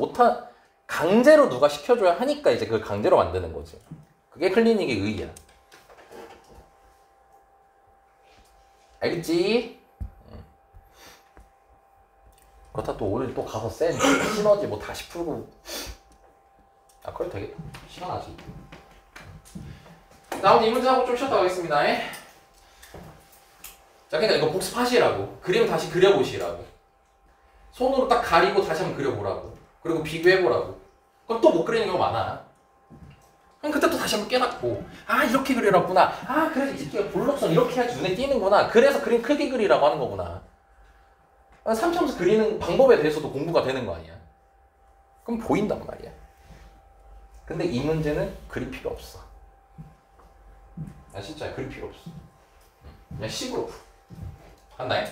강제로 누가 시켜줘야 하니까 이제 그걸 강제로 만드는 거지. 그게 클리닉의 의의야. 알겠지? 그렇다 또 오늘 또 가서 센 시너지 뭐 다시 풀고. 아, 그래도 되겠다. 시간하지. 아무튼 이 문제 하고 좀 쉬었다 가겠습니다. 자, 그러니까 이거 복습하시라고. 그림 다시 그려보시라고. 손으로 딱 가리고 다시 한번 그려보라고. 그리고 비교해보라고. 그럼 또 못 그리는 경우가 많아. 그럼 그때 또 다시 한번 깨닫고, 아, 이렇게 그리라구나. 아, 그래서 이 새끼가 볼록선 이렇게 해야지 눈에 띄는구나. 그래서 그림 크게 그리라고 하는 거구나. 삼차원에서 그리는 방법에 대해서도 공부가 되는 거 아니야. 그럼 보인단 말이야. 근데 이 문제는 그릴 필요 없어. 나 진짜 그릴 필요 없어. 그냥 식으로 풀어. 한다잉?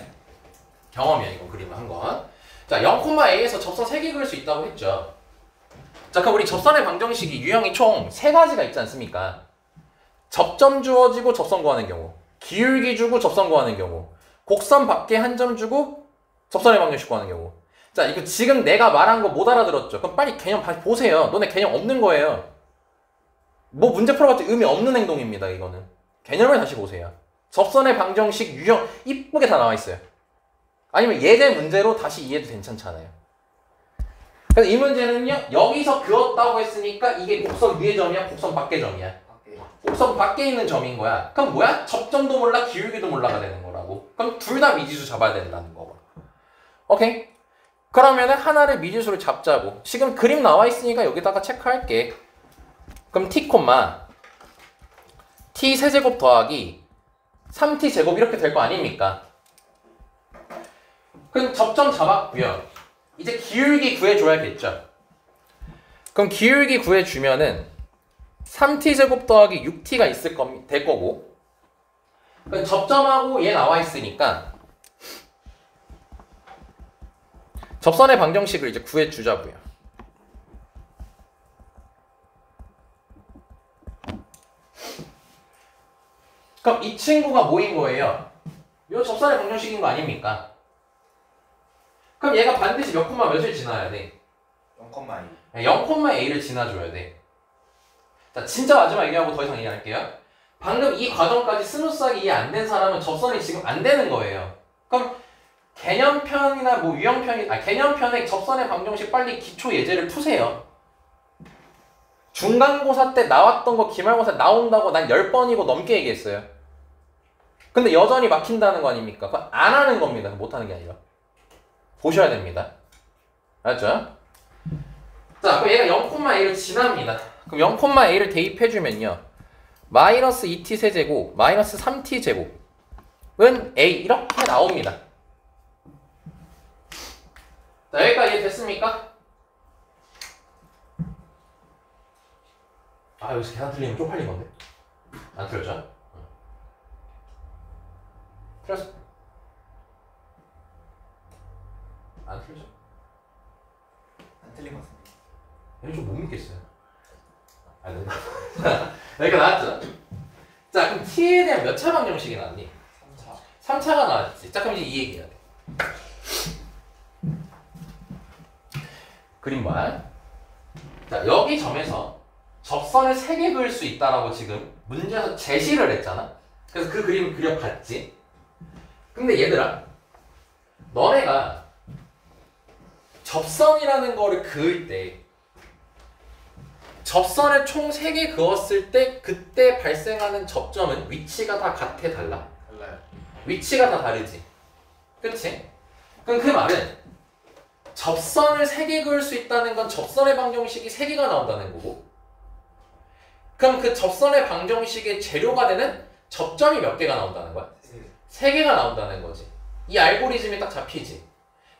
경험이야 이거 그림을 한 건. 자, 0,A에서 접선 3개 그릴 수 있다고 했죠. 자, 그럼 우리 접선의 방정식이 유형이 총 3가지가 있지 않습니까? 접점 주어지고 접선 구하는 경우, 기울기 주고 접선 구하는 경우, 곡선 밖에 한 점 주고 접선의 방정식 구하는 경우. 자, 이거 지금 내가 말한 거 못 알아들었죠? 그럼 빨리 개념 다시 보세요. 너네 개념 없는 거예요. 뭐 문제 풀어봤자 의미 없는 행동입니다. 이거는 개념을 다시 보세요. 접선의 방정식 유형 이쁘게 다 나와 있어요. 아니면 예제 문제로 다시 이해도 괜찮잖아요. 그래서 이 문제는요, 여기서 그었다고 했으니까 이게 곡선 위의 점이야, 곡선 밖의 점이야? 곡선 밖에 있는 점인 거야. 그럼 뭐야? 접점도 몰라, 기울기도 몰라가 되는 거라고. 그럼 둘 다 미지수 잡아야 된다는 거고. 오케이? 그러면은 하나를 미지수를 잡자고. 지금 그림 나와 있으니까 여기다가 체크할게. 그럼 t, t 세제곱 더하기 3t 제곱 이렇게 될 거 아닙니까? 그럼 접점 잡았고요. 이제 기울기 구해줘야겠죠. 그럼 기울기 구해주면은 3t 제곱 더하기 6t가 될 거고. 그럼 접점하고 얘 나와 있으니까 접선의 방정식을 이제 구해주자고요. 그럼 이 친구가 뭐인 거예요? 이 접선의 방정식인 거 아닙니까? 그럼 얘가 반드시 몇 콤마 몇을 지나야 돼? 0,2. 0,A를 지나줘야 돼. 자, 진짜 마지막 얘기하고 더 이상 얘기 안 할게요. 방금 이 과정까지 스무스하게 이해 안 된 사람은 접선이 지금 안 되는 거예요. 그럼 개념편이나 뭐 개념편의 접선의 방정식 빨리 기초 예제를 푸세요. 중간고사 때 나왔던 거 기말고사 나온다고 난 10번이고 넘게 얘기했어요. 근데 여전히 막힌다는 거 아닙니까? 그건 안 하는 겁니다. 못 하는 게 아니라. 보셔야 됩니다. 알았죠? 자, 그럼 얘가 0,A를 지납니다. 그럼 0,A를 대입해주면요. 마이너스 2t 세제곱, 마이너스 3t 제곱은 A 이렇게 나옵니다. 자, 여기까지 이해됐습니까? 아, 여기서 계산 틀리면 쪽팔린 건데. 안 틀렸죠? 틀렸어? 안 틀렸죠? 안 틀린 것 같습니다. 얘는 좀 못 믿겠어요. 아, 네. 여기가 나왔죠? 자, 그럼 t에 대한 몇 차 방정식이 나왔니? 3차. 3차가 나왔지. 자, 그럼 이제 이 얘기해야 돼. 그림 봐. 자, 여기 점에서 접선을 3개 그을 수 있다라고 지금 문제에서 제시를 했잖아. 그래서 그 그림을 그려봤지. 근데 얘들아, 너네가 접선이라는 거를 그을 때 접선을 총 3개 그었을 때 그때 발생하는 접점은 위치가 다 같아 달라? 달라요. 위치가 다 다르지. 그치? 그럼 그 말은 접선을 3개 그을 수 있다는 건 접선의 방정식이 3개가 나온다는 거고, 그럼 그 접선의 방정식의 재료가 되는 접점이 몇 개가 나온다는 거야? 3개가 나온다는 거지. 이 알고리즘이 딱 잡히지.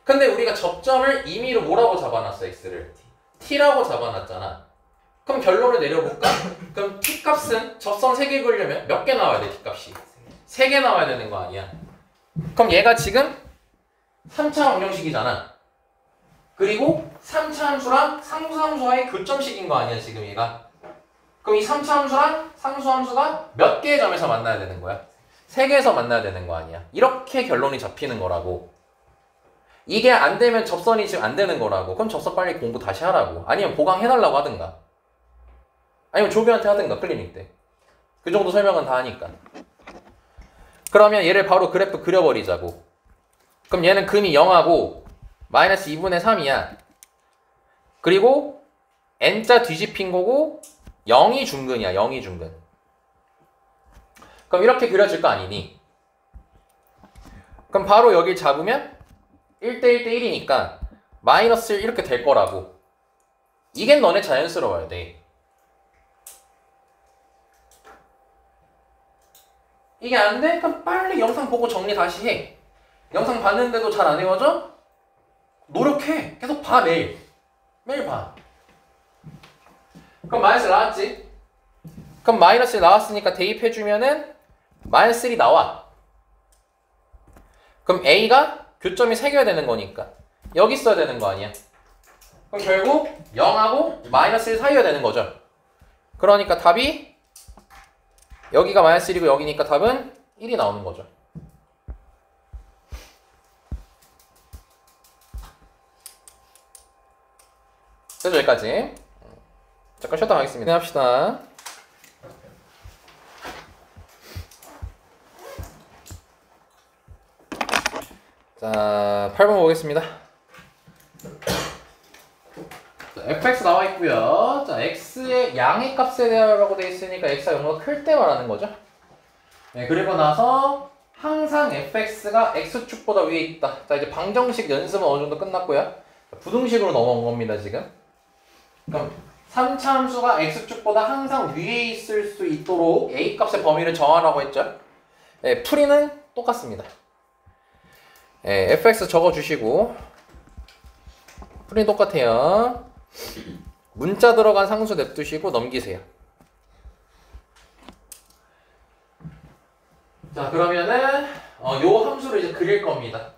근데 우리가 접점을 임의로 뭐라고 잡아놨어? x를 t라고 잡아놨잖아. 그럼 결론을 내려볼까? 그럼 t 값은 접선 3개 그으려면 몇 개 나와야 돼? t 값이 3개 나와야 되는 거 아니야. 그럼 얘가 지금 3차 방정식이잖아. 그리고 3차 함수랑 상수함수와의 교점식인 거 아니야 지금 얘가. 그럼 이 3차 함수랑 상수함수가 몇 개의 점에서 만나야 되는 거야? 3개에서 만나야 되는 거 아니야. 이렇게 결론이 잡히는 거라고. 이게 안 되면 접선이 지금 안 되는 거라고. 그럼 접선 빨리 공부 다시 하라고. 아니면 보강해달라고 하든가. 아니면 조교한테 하든가 클리닉 때. 그 정도 설명은 다 하니까. 그러면 얘를 바로 그래프 그려버리자고. 그럼 얘는 금이 0하고 마이너스 2분의 3이야. 그리고 n자 뒤집힌 거고 0이 중근이야. 0이 중근. 그럼 이렇게 그려질 거 아니니? 그럼 바로 여길 잡으면 1대1 대 1이니까 마이너스 1 이렇게 될 거라고. 이게 너네 자연스러워야 돼. 이게 안 돼? 그럼 빨리 영상 보고 정리 다시 해. 영상 봤는데도 잘 안 외워져? 노력해. 계속 봐 매일. 매일 봐. 그럼 마이너스 나왔지? 그럼 마이너스 나왔으니까 대입해주면은 마이너스 1이 나와. 그럼 A가 교점이 새겨야 되는 거니까 여기 있어야 되는 거 아니야. 그럼 결국 0하고 마이너스 1 사이여야 되는 거죠. 그러니까 답이 여기가 마이너스 1이고 여기니까 답은 1이 나오는 거죠. 그래서 여기까지. 잠깐 쉬었다 가겠습니다. 합시다. 자, 8번 보겠습니다. 자, fx 나와 있고요. 자, x의 양의 값에 대하라고 돼 있으니까 x가 0보다 클 때 말하는 거죠. 네, 그리고 나서 항상 fx가 x축보다 위에 있다. 자, 이제 방정식 연습은 어느 정도 끝났고요. 부등식으로 넘어온 겁니다, 지금. 그럼 3차 함수가 x축보다 항상 위에 있을 수 있도록 a 값의 범위를 정하라고 했죠. 네, 풀이는 똑같습니다. 네, fx 적어주시고 풀이는 똑같아요. 문자 들어간 상수 냅두시고 넘기세요. 자, 그러면은 요 함수를 이제 그릴 겁니다.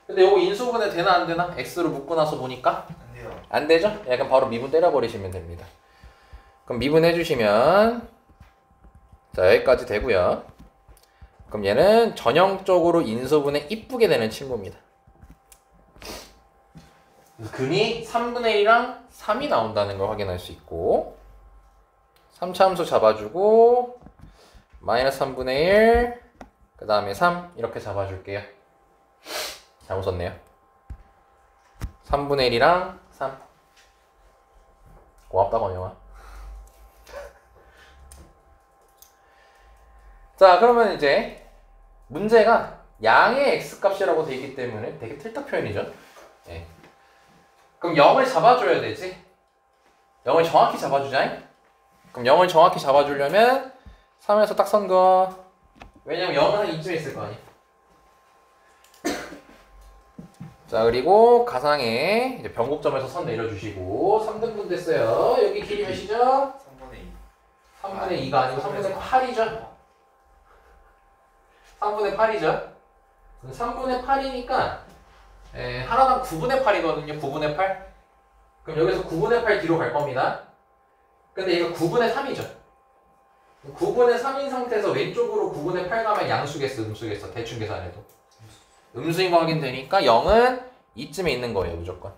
근데 요거 인수분해 되나 안 되나? x로 묶고 나서 보니까 안 돼요. 안 되죠? 약간 바로 미분 때려버리시면 됩니다. 그럼 미분해 주시면 자, 여기까지 되고요. 그럼 얘는 전형적으로 인수분해 이쁘게 되는 친구입니다. 근이 3분의 1이랑 3이 나온다는 걸 확인할 수 있고 3차 함수 잡아주고 마이너스 3분의 1 그 다음에 3 이렇게 잡아줄게요. 잘못 썼네요. 3분의 1이랑 3 고맙다 건영아. 자, 그러면 이제 문제가 양의 x값이라고 되어 있기 때문에 되게 틀딱 표현이죠. 네. 그럼 0을 잡아줘야 되지. 0을 정확히 잡아주자. 그럼 0을 정확히 잡아주려면 3에서 딱 선 거. 왜냐면 0은 한 이쯤에 있을 거 아니야. 자, 그리고 가상에 이제 변곡점에서 선 내려주시고 3등분 됐어요. 여기 길이 몇이죠? 3분의 2. 3분의 2가 아니고 3분의 8이죠. 3분의 8이죠. 3분의 8이니까 하나당 9분의 8이거든요. 9분의 8. 그럼 여기서 9분의 8 뒤로 갈 겁니다. 근데 이거 9분의 3이죠. 9분의 3인 상태에서 왼쪽으로 9분의 8 가면 양수겠어, 음수겠어. 대충 계산해도. 음수인 거 확인되니까 0은 이쯤에 있는 거예요, 무조건.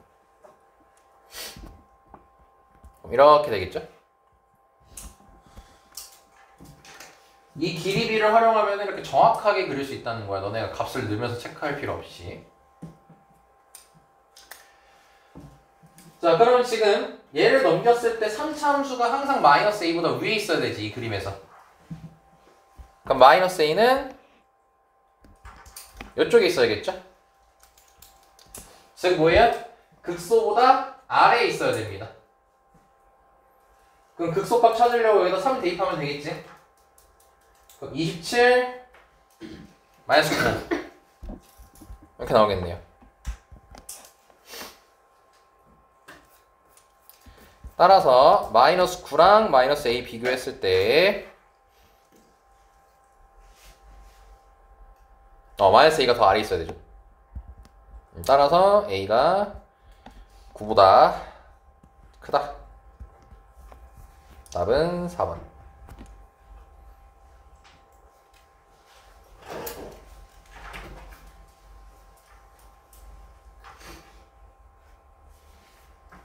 그럼 이렇게 되겠죠? 이 길이비를 활용하면 이렇게 정확하게 그릴 수 있다는 거야. 너네가 값을 넣으면서 체크할 필요 없이. 자, 그러면 지금 얘를 넘겼을 때 3차 함수가 항상 마이너스 a보다 위에 있어야 되지, 이 그림에서. 그럼 마이너스 a는 이쪽에 있어야겠죠? 즉 뭐예요? 극소보다 아래에 있어야 됩니다. 그럼 극소값 찾으려고 여기다 3 대입하면 되겠지? 그럼 27 마이너스 9 이렇게 나오겠네요. 따라서 마이너스 9랑 마이너스 a 비교했을 때 마이너스 A가 더 아래에 있어야 되죠. 따라서 A가 9보다 크다. 답은 4번.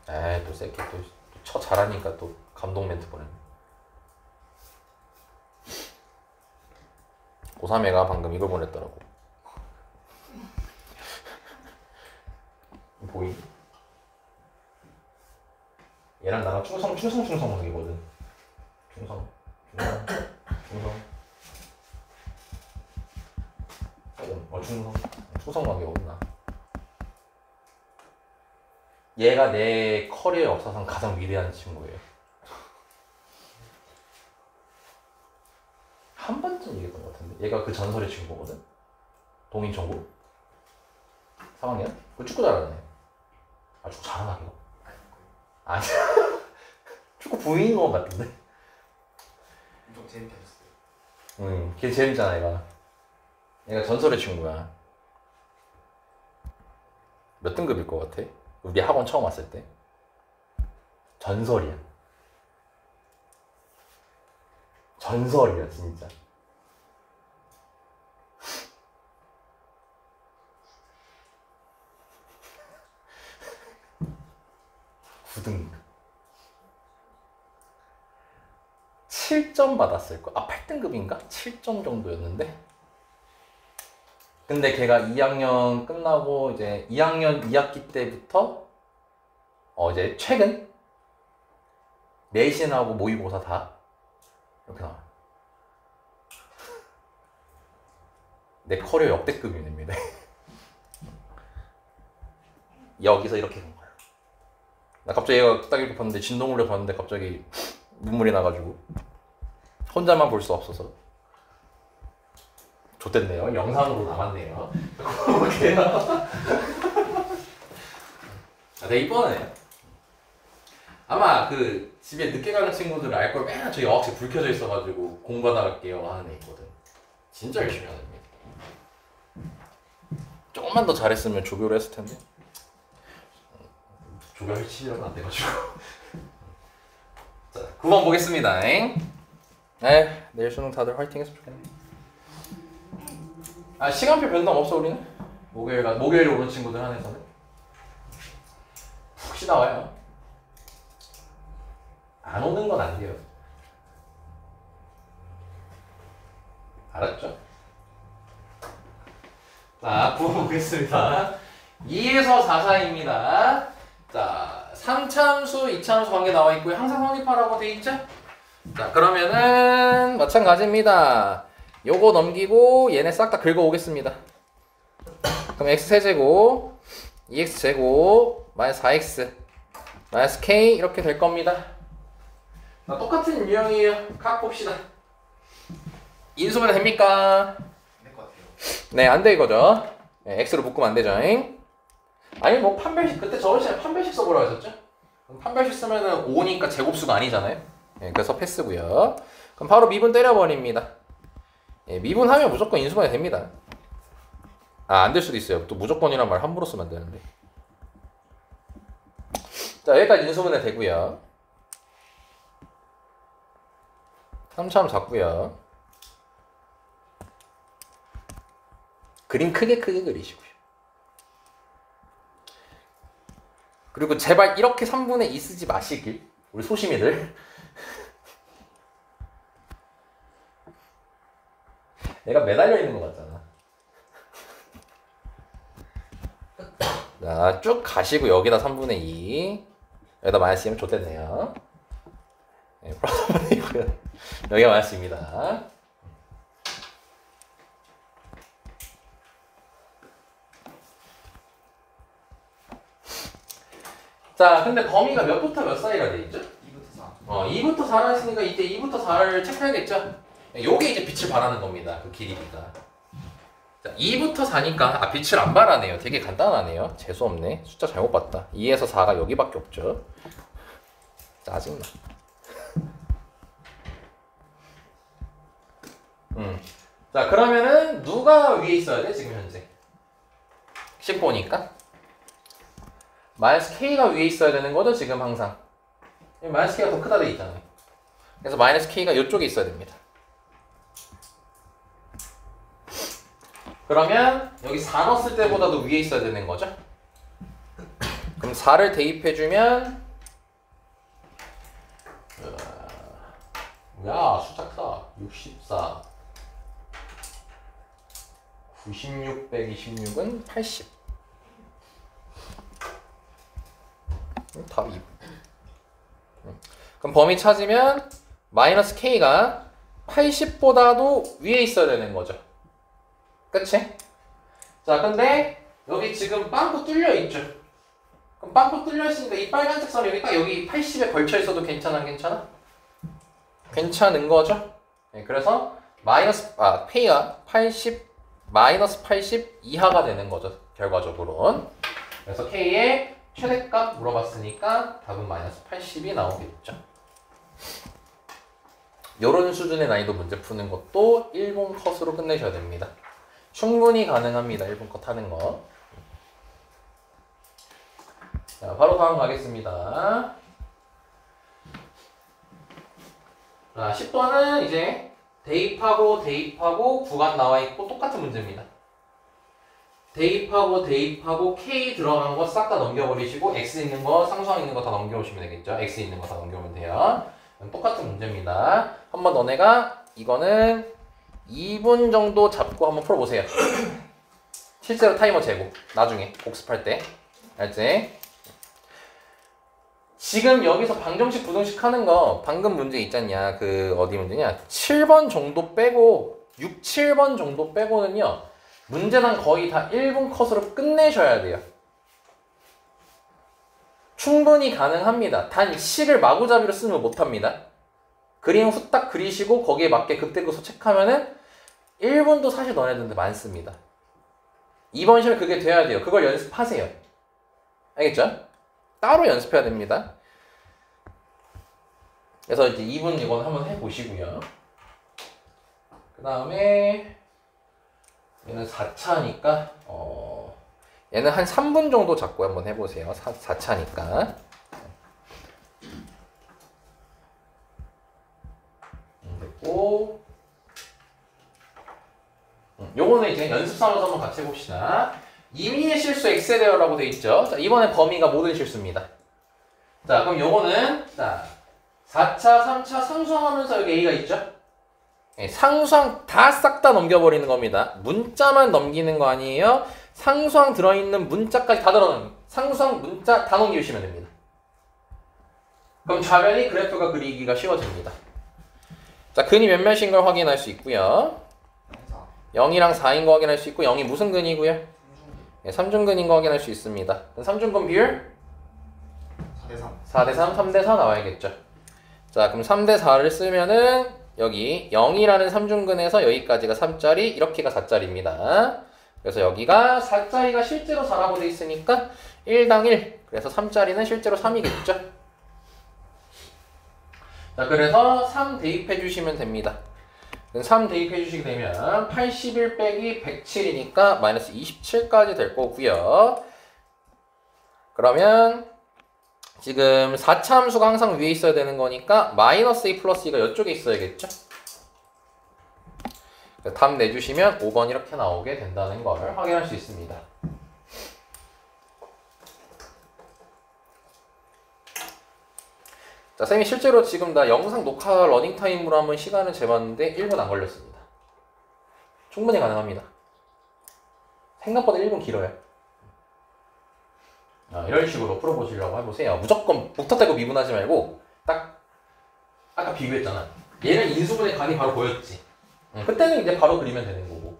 에이, 또 새끼 또 쳐 잘하니까 또 감동 멘트 보냈네. 고3애가 방금 이걸 보냈더라고. 보이? 얘랑 나랑 충성이거든. 충성. 충성 관계거든 나. 얘가 내 커리어 역사상 가장 위대한 친구예요. 한 번쯤 얘기했던 것 같은데. 얘가 그 전설의 친구거든. 동인천국 3학년? 그 축구 잘하네. 아, 축구 잘하나 걔가? 아니 축구 부인인 것 같은데. 엄청 재밌게 하셨어요. 걔 재밌잖아 얘가 전설의 친구야. 몇 등급일 것 같아? 우리 학원 처음 왔을 때 전설이야. 전설이야 진짜. 구등급 7점 받았을 거야. 8등급인가? 7점 정도였는데. 근데 걔가 2학년 끝나고 이제 2학년 2학기 때부터 이제 최근 내신하고 모의고사 다 이렇게 나와. 내 커리어 역대급입니다. 여기서 이렇게 된 거야. 나 갑자기 얘가 딱 이렇게 봤는데 진동울려 봤는데 갑자기 눈물이 나가지고 혼자만 볼 수 없어서 좋댔네요. 영상으로 남았네요. 되게 이뻐하네. 아마 그 집에 늦게 가는 친구들 알 걸 맨날 저기 어학식 불 켜져 있어가지고 공부하다 갈게요 하는 애 있거든. 진짜 열심히 하는 애. 조금만 더 잘했으면 조교를 했을 텐데. 조교할 치려면 안 돼가지고. 자, 9번 보겠습니다. 내일 수능 다들 화이팅 했으면 좋겠네. 시간표 변동 없어 우리는? 목요일 오는 친구들 한해서는 푹 쉬다 와요. 안 오는 건 안 돼요. 알았죠? 자, 9번 보겠습니다. 2에서 4 사이입니다. 자, 3참수, 2참수 관계 나와 있고요. 항상 성립하라고 돼 있죠? 자, 그러면은 마찬가지입니다. 요거 넘기고 얘네 싹 다 긁어오겠습니다. 그럼 x세제곱 2x제곱 마이너스 4x 마이너스 k 이렇게 될 겁니다. 자, 똑같은 유형이에요. 각 봅시다. 인수분해 됩니까? 될 것 같아요. 네, 안 돼 이거죠. 네, x로 묶으면 안 되죠. 아니 뭐 판별식 그때 저번 시간에 판별식 써보라고 했었죠? 그럼 판별식 쓰면은 5니까 제곱수가 아니잖아요. 네, 그래서 패스고요. 그럼 바로 미분 때려버립니다. 예, 미분하면 무조건 인수분해 됩니다. 안 될 수도 있어요. 또 무조건이란 말 함부로 쓰면 안 되는데. 자, 여기까지 인수분해 되고요. 3참 잡고요. 그림 크게 그리시고요. 그리고 제발 이렇게 3분의 2 쓰지 마시길. 우리 소심이들. 내가 매달려 있는 것 같잖아. 자, 쭉 가시고 여기다 3분의 2 여기다 마이너스 2면 좋겠네요. 네, 플러스 3분의 2고요. 여기가 마이너스입니다. 자, 근데 범위가 몇부터 몇 사이가 돼 있죠? 2부터 4. 2부터 4라 했으니까 이제 2부터 4를 체크해야겠죠? 요게 이제 빛을 발하는 겁니다. 그 길이가. 자, 2부터 4니까 빛을 안 발하네요. 되게 간단하네요. 재수없네. 숫자 잘못 봤다. 2에서 4가 여기밖에 없죠. 짜증나. 자, 그러면은 누가 위에 있어야 돼? 지금 현재 10보니까 마이너스 K가 위에 있어야 되는 거죠? 지금 항상 마이너스 K가 더 크다 돼 있잖아요. 그래서 마이너스 K가 이쪽에 있어야 됩니다. 그러면 여기 4 넣었을 때보다도 위에 있어야 되는 거죠? 그럼 4를 대입해주면 야 수작사 64 96 빼기 16은 80 답이 2. 그럼 범위 찾으면 마이너스 K가 80보다도 위에 있어야 되는 거죠. 그치? 자, 근데 여기 지금 빵꾸 뚫려 있죠? 그럼 빵꾸 뚫려 있으니까 이 빨간색 선이 여기 딱 여기 80에 걸쳐 있어도 괜찮아, 안 괜찮아? 괜찮은 거죠? 네, 그래서 K가 80, 마이너스 80 이하가 되는 거죠, 결과적으로는. 그래서 K의 최대값 물어봤으니까 답은 마이너스 80이 나오겠죠. 요런 수준의 난이도 문제 푸는 것도 1분 컷으로 끝내셔야 됩니다. 충분히 가능합니다. 1분 컷 하는 거. 자, 바로 다음 가겠습니다. 자, 10번은 이제 대입하고 구간 나와 있고 똑같은 문제입니다. 대입하고 K 들어간 거 싹 다 넘겨버리시고 X 있는 거, 상수항 있는 거 다 넘겨오시면 되겠죠. X 있는 거 다 넘겨오면 돼요. 똑같은 문제입니다. 한번 너네가 이거는 2분 정도 잡고 한번 풀어보세요. 실제로 타이머 재고 나중에 복습할 때 알지? 지금 여기서 방정식 부등식 하는 거 방금 문제 있잖냐, 그 어디 문제냐, 7번 정도 빼고 6, 7번 정도 빼고는요 문제는 거의 다 1분 컷으로 끝내셔야 돼요. 충분히 가능합니다. 단 식을 마구잡이로 쓰면 못합니다. 그림 후딱 그리시고 거기에 맞게 그때그때 체크하면은 1분도 사실 너네들한테 많습니다. 이번 시험에 그게 돼야 돼요. 그걸 연습하세요. 알겠죠? 따로 연습해야 됩니다. 그래서 이제 2분 이건 한번 해보시고요. 그 다음에 얘는 4차니까 얘는 한 3분 정도 잡고 한번 해보세요. 4차니까. 됐고 요거는 이제 연습 삼아서 한번 같이 해봅시다. 이미의 실수 X에 대여라고 돼 있죠. 자, 이번에 범위가 모든 실수입니다. 자, 그럼 요거는 자 4차, 3차 상수항하면서 여기 A가 있죠? 네, 상수항 다 싹 다 넘겨버리는 겁니다. 문자만 넘기는 거 아니에요. 상수항 들어있는 문자까지 다 들어가는 상수항 문자 다 넘기시면 됩니다. 그럼 좌변이 그래프가 그리기가 쉬워집니다. 자, 근이 몇몇인 걸 확인할 수 있고요. 0이랑 4인 거 확인할 수 있고 0이 무슨 근이고요? 네, 3중근인 거 확인할 수 있습니다. 3중근 비율? 4대 3, 3대 4 나와야겠죠. 자, 그럼 3대 4를 쓰면은 여기 0이라는 3중근에서 여기까지가 3짜리, 이렇게가 4짜리입니다. 그래서 여기가 4짜리가 실제로 4라고 돼 있으니까 1당 1. 그래서 3짜리는 실제로 3이겠죠. 자, 그래서 3 대입해 주시면 됩니다. 3 대입해 주시게 되면 81 빼기 107이니까 마이너스 27까지 될 거고요. 그러면 지금 4차 함수가 항상 위에 있어야 되는 거니까 마이너스 A 플러스 2가 이쪽에 있어야겠죠. 답 내주시면 5번 이렇게 나오게 된다는 걸 확인할 수 있습니다. 자, 쌤이 실제로 지금 나 영상 녹화 러닝타임으로 한번 시간을 재봤는데 1분 안 걸렸습니다. 충분히 가능합니다. 생각보다 1분 길어요. 이런 식으로 풀어보시려고 해보세요. 무조건 복잡되고 미분하지 말고 딱 아까 비교했잖아. 얘는 인수분해 각이 바로 보였지. 그때는 이제 바로 그리면 되는 거고,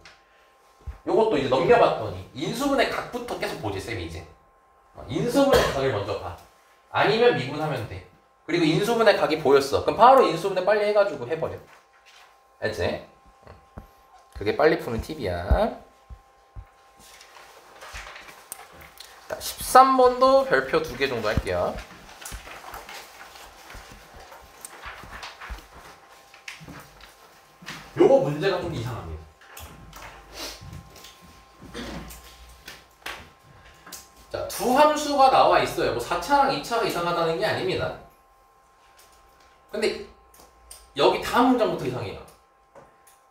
요것도 이제 넘겨봤더니 인수분해 각부터 계속 보지 쌤이 이제. 인수분해 각을 먼저 봐. 아니면 미분하면 돼. 그리고 인수분해 각이 보였어. 그럼 바로 인수분해 빨리 해가지고 해버려. 알지? 그게 빨리 푸는 팁이야. 13번도 별표 2개 정도 할게요. 요거 문제가 좀 이상합니다. 두 함수가 나와 있어요. 뭐 4차랑 2차가 이상하다는 게 아닙니다. 근데 여기 다음 문장부터 이상해요.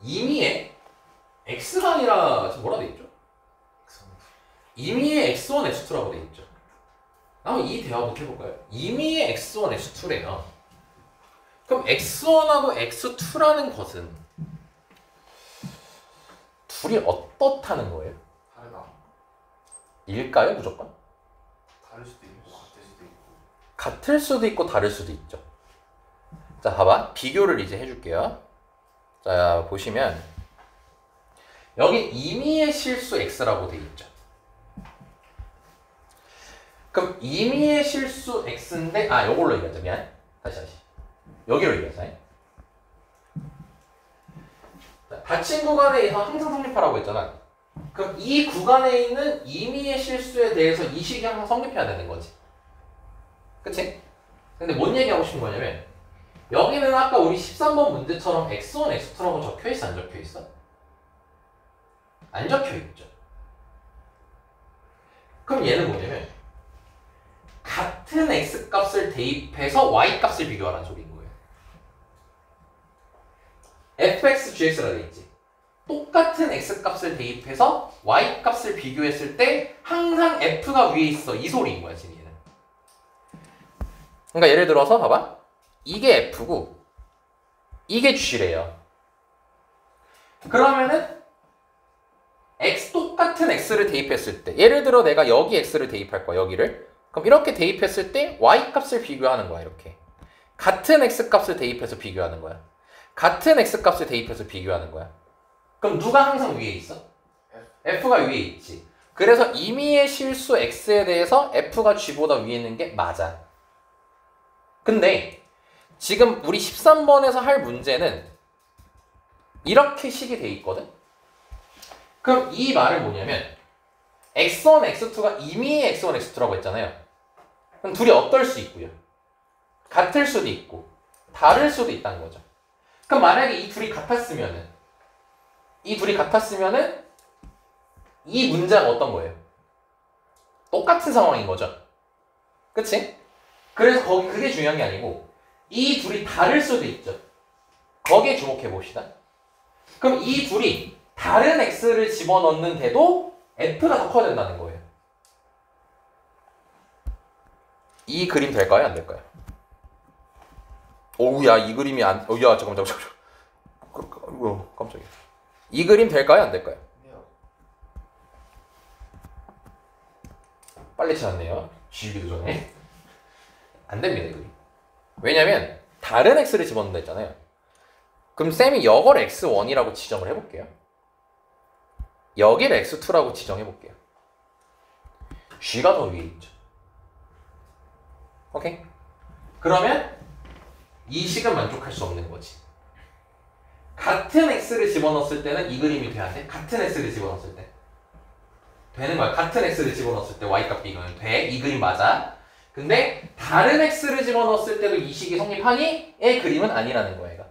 임의의 x가 아니라 지금 뭐라 돼 있죠? 임의의 x1, x2라고 돼 있죠. 한번 이 대화부터 해볼까요? 임의의 x1, x2래요. 그럼 x1하고 x2라는 것은 둘이 어떻다는 거예요? 다르다. 일까요, 무조건? 다를 수도 있고 같을 수도 있고. 같을 수도 있고 다를 수도 있죠. 자, 봐봐. 비교를 이제 해줄게요. 자, 보시면 여기 임의의 실수 x라고 돼 있죠. 그럼 임의의 실수 x인데 요걸로 얘기하자. 미안. 다시. 여기로 얘기하자. 자, 닫힌 구간에 의해서 항상 성립하라고 했잖아. 그럼 이 구간에 있는 임의의 실수에 대해서 이 식이 항상 성립해야 되는 거지. 그치? 근데 뭔 얘기하고 싶은 거냐면 여기는 아까 우리 13번 문제처럼 x1, x2라고 적혀있어? 안 적혀있어? 안 적혀있죠. 그럼 얘는 뭐냐면 같은 x값을 대입해서 y값을 비교하라는 소리인 거예요. fx, gx라 돼 있지. 똑같은 x값을 대입해서 y값을 비교했을 때 항상 f가 위에 있어. 이 소리인 거야 지금 얘는. 그러니까 예를 들어서 봐봐. 이게 f고 이게 g래요. 그러면은 똑같은 x를 대입했을 때 예를 들어 내가 여기 x를 대입할 거야. 여기를. 그럼 이렇게 대입했을 때 y값을 비교하는 거야. 이렇게. 같은 x값을 대입해서 비교하는 거야. 같은 x값을 대입해서 비교하는 거야. 그럼 누가 항상 위에 있어? f가 위에 있지. 그래서 임의의 실수 x에 대해서 f가 g보다 위에 있는 게 맞아. 근데 지금 우리 13번에서 할 문제는 이렇게 식이 돼 있거든? 그럼 이 말은 뭐냐면 x1, x2가 임의의 x1, x2라고 했잖아요. 그럼 둘이 어떨 수 있고요? 같을 수도 있고 다를 수도 있다는 거죠. 그럼 만약에 이 둘이 같았으면은 이 문제가 어떤 거예요? 똑같은 상황인 거죠. 그치? 그래서 그게 중요한 게 아니고 이 둘이 다를 수도 있죠. 거기에 주목해 봅시다. 그럼 이 둘이 다른 x를 집어넣는데도 f가 더 커야 된다는 거예요. 이 그림 될까요? 안 될까요? 오우야 이 그림이 안... 야 잠깐만. 깜짝이야. 이 그림 될까요? 안 될까요? 네요. 빨리 찾았네요. 지우기도 전에. 안 됩니다 이 그림. 왜냐면 다른 x를 집어넣는다 했잖아요. 그럼 쌤이 여걸 x1이라고 지정을 해볼게요. 여기를 x2라고 지정해볼게요. g가 더 위에 있죠. 오케이? 그러면 이 식은 만족할 수 없는 거지. 같은 x를 집어넣었을 때는 이 그림이 돼야 돼. 같은 x를 집어넣었을 때 되는 거야. 같은 x를 집어넣었을 때 y값 비교는 돼. 이 그림 맞아. 근데 다른 x를 집어넣었을 때도 이 식이 성립하니? 의 그림은 아니라는 거야 얘가.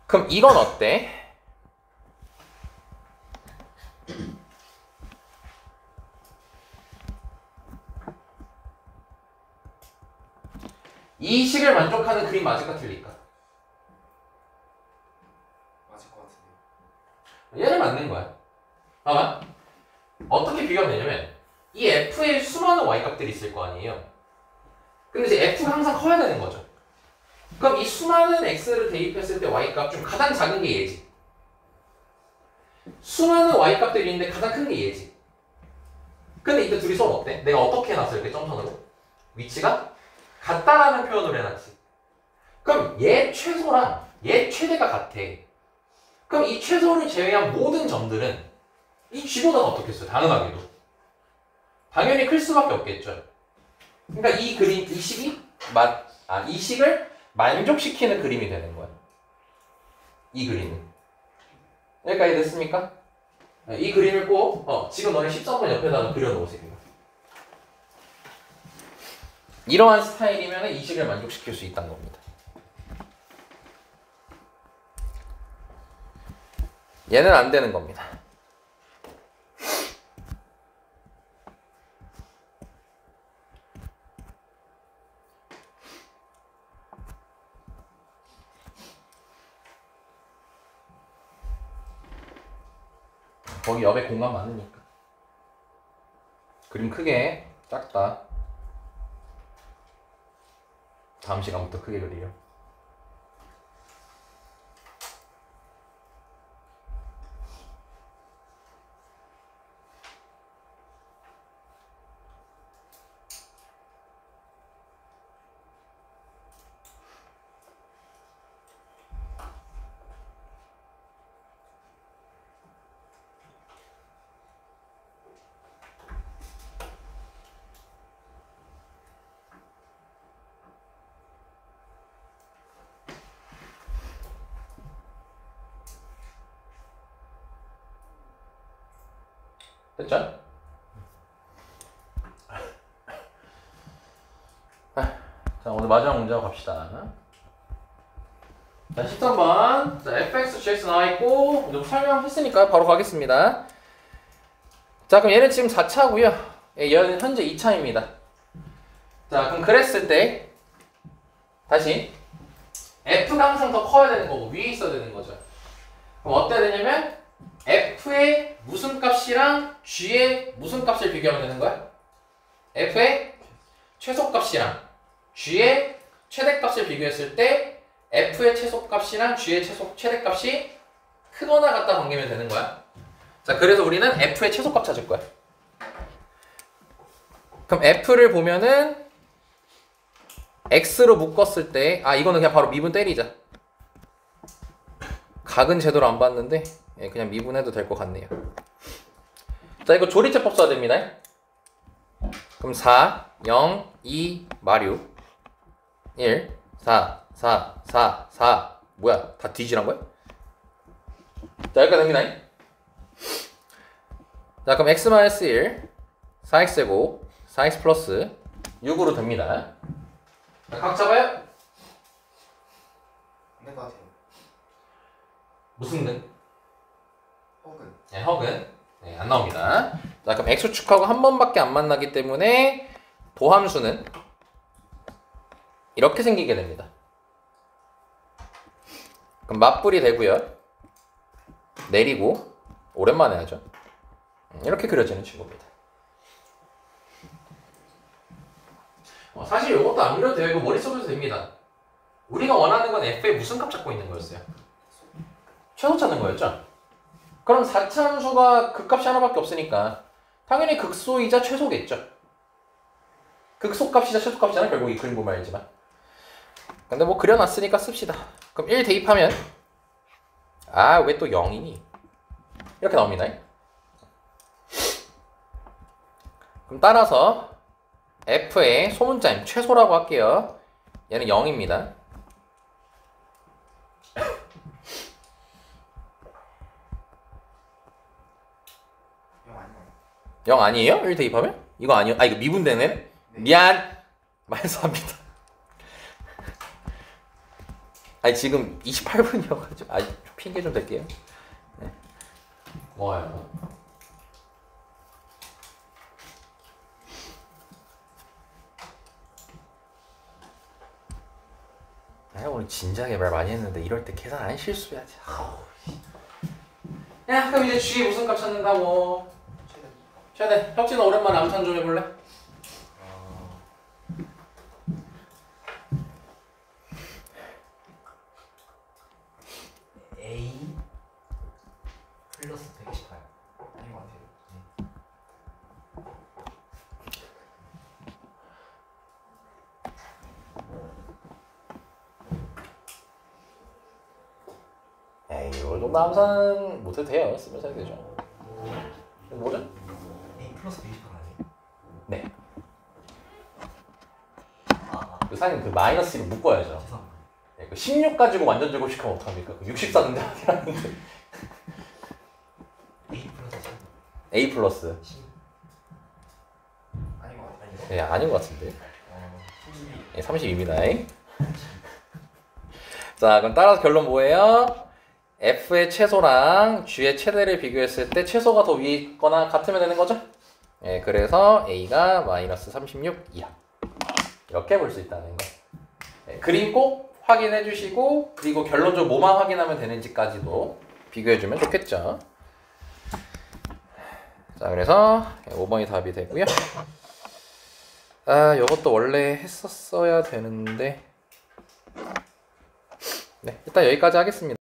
그럼 이건 어때? 이 식을 만족하는 그림 맞을까 틀릴까? 맞을 것 같은데. 얘를 맞는 거야. 봐봐. 어떻게 비교하면 되냐면 이 f에 수많은 y값들이 있을 거 아니에요. 근데 이제 f가 항상 커야 되는 거죠. 그럼 이 수많은 x를 대입했을 때 y값 중 가장 작은 게 얘지. 수많은 y값들이 있는데 가장 큰 게 얘지. 근데 이때 둘이 서로 어때? 내가 어떻게 해놨어? 이렇게 점선으로? 위치가 같다라는 표현을 해놨지. 그럼 얘 최소랑 얘 최대가 같아. 그럼 이 최소를 제외한 모든 점들은 이 g보다는 어떻겠어요? 당연하게도. 당연히 클 수밖에 없겠죠. 그러니까 이 그림, 이 식을 만족시키는 그림이 되는 거야. 이 그림은. 여기까지 됐습니까? 이 그림을 꼭 지금 너네 13번 옆에다가 그려놓으세요. 이러한 스타일이면 이 식을 만족시킬 수 있다는 겁니다. 얘는 안 되는 겁니다. 거기 옆에 공간 많으니까. 그림 크게, 작다. 다음 시간부터 크게 그리려. 됐죠? 자, 오늘 마지막 문제 갑시다. 자, 13번. 자, fx, gx 나와있고, 이제 설명했으니까 바로 가겠습니다. 자, 그럼 얘는 지금 4차고요. 얘는 현재 2차입니다. 자, 그럼 그랬을 때, 다시, f가 항상 더 커야 되는 거고, 위에 있어야 되는 거죠. 그럼 어때야 되냐면, f의 무슨 값이랑 g의 무슨 값을 비교하면 되는 거야? f의 최소값이랑 g의 최대값을 비교했을 때 f의 최소값이랑 g의 최대값이 크거나 같다 관계면 되는 거야. 자, 그래서 우리는 f의 최소값 찾을 거야. 그럼 f를 보면은 x로 묶었을 때, 이거는 그냥 바로 미분 때리자. 각은 제대로 안 봤는데 그냥 미분해도 될 것 같네요. 자, 이거 조리제법 써야 됩니다. 그럼 4, 0, 2, 마류 1, 4, 4, 4, 4 뭐야? 다 뒤지란 거야? 자, 여기까지 됩니다. 자, 그럼 x-1 4x제곱 4x 플러스 6으로 됩니다. 자, 각 잡아요? 안될 것 같아요. 무슨 등? 혹은 네, 허근. 네, 안 나옵니다. 자, 그럼 x축하고 한 번밖에 안 만나기 때문에 도함수는 이렇게 생기게 됩니다. 그럼 맞불이 되고요. 내리고 오랜만에 하죠. 이렇게 그려지는 친구입니다. 사실 이것도 안 그려도 돼요. 이거 머릿속에서 됩니다. 우리가 원하는 건 f의 무슨 값 잡고 있는 거였어요? 최소 찾는 거였죠? 그럼 4차 함수가 극값이 하나밖에 없으니까 당연히 극소이자 최소겠죠. 극소값이자 최소값이잖아, 결국 이 그림 보면 알지만. 근데 뭐 그려놨으니까 씁시다. 그럼 1 대입하면 왜 또 0이니? 이렇게 나옵니다. 그럼 따라서 f의 소문자임 최소라고 할게요. 얘는 0입니다. 0 아니에요? 1 대입하면? 이거 아니요? 이거 미분되네? 네. 미안! 말씀합니다. 지금 28분이어가지고 핑계 좀 댈게요. 네. 고마워요. 오늘 진작에 말 많이 했는데 이럴 때 계산 안 실수해야지. 야, 그럼 이제 G의 무슨 값 찾는다고? 최대. 혁진아, 오랜만에 암산 좀 해볼래? A 플러스 128 아닌 것 같아요. 이거 정도 암산 못해도 돼요. 쓰면서 해도 되죠. 뭐죠? A 플러스 128 아니에요? 네. 그 사인 그 마이너스를 묶어야죠. 죄송합니다. 네, 그 16 가지고 완전 제곱시키면 어떡합니까? 64 등장하긴 하는데. A 플러스 10 A 플러스. 10 아닌 것 같아요. 네, 아닌 것 같은데. 32 네, 32입니다. 자, 그럼 따라서 결론 뭐예요? F의 최소랑 G의 최대를 비교했을 때 최소가 더 위에 있거나 같으면 되는 거죠? 네, 그래서 A가 마이너스 36 이하. 이렇게 볼 수 있다는 거. 네, 그림 꼭 확인해 주시고, 그리고 결론적으로 뭐만 확인하면 되는지까지도 비교해 주면 좋겠죠. 자, 그래서 5번이 답이 되고요. 아, 이것도 원래 했었어야 되는데 네, 일단 여기까지 하겠습니다.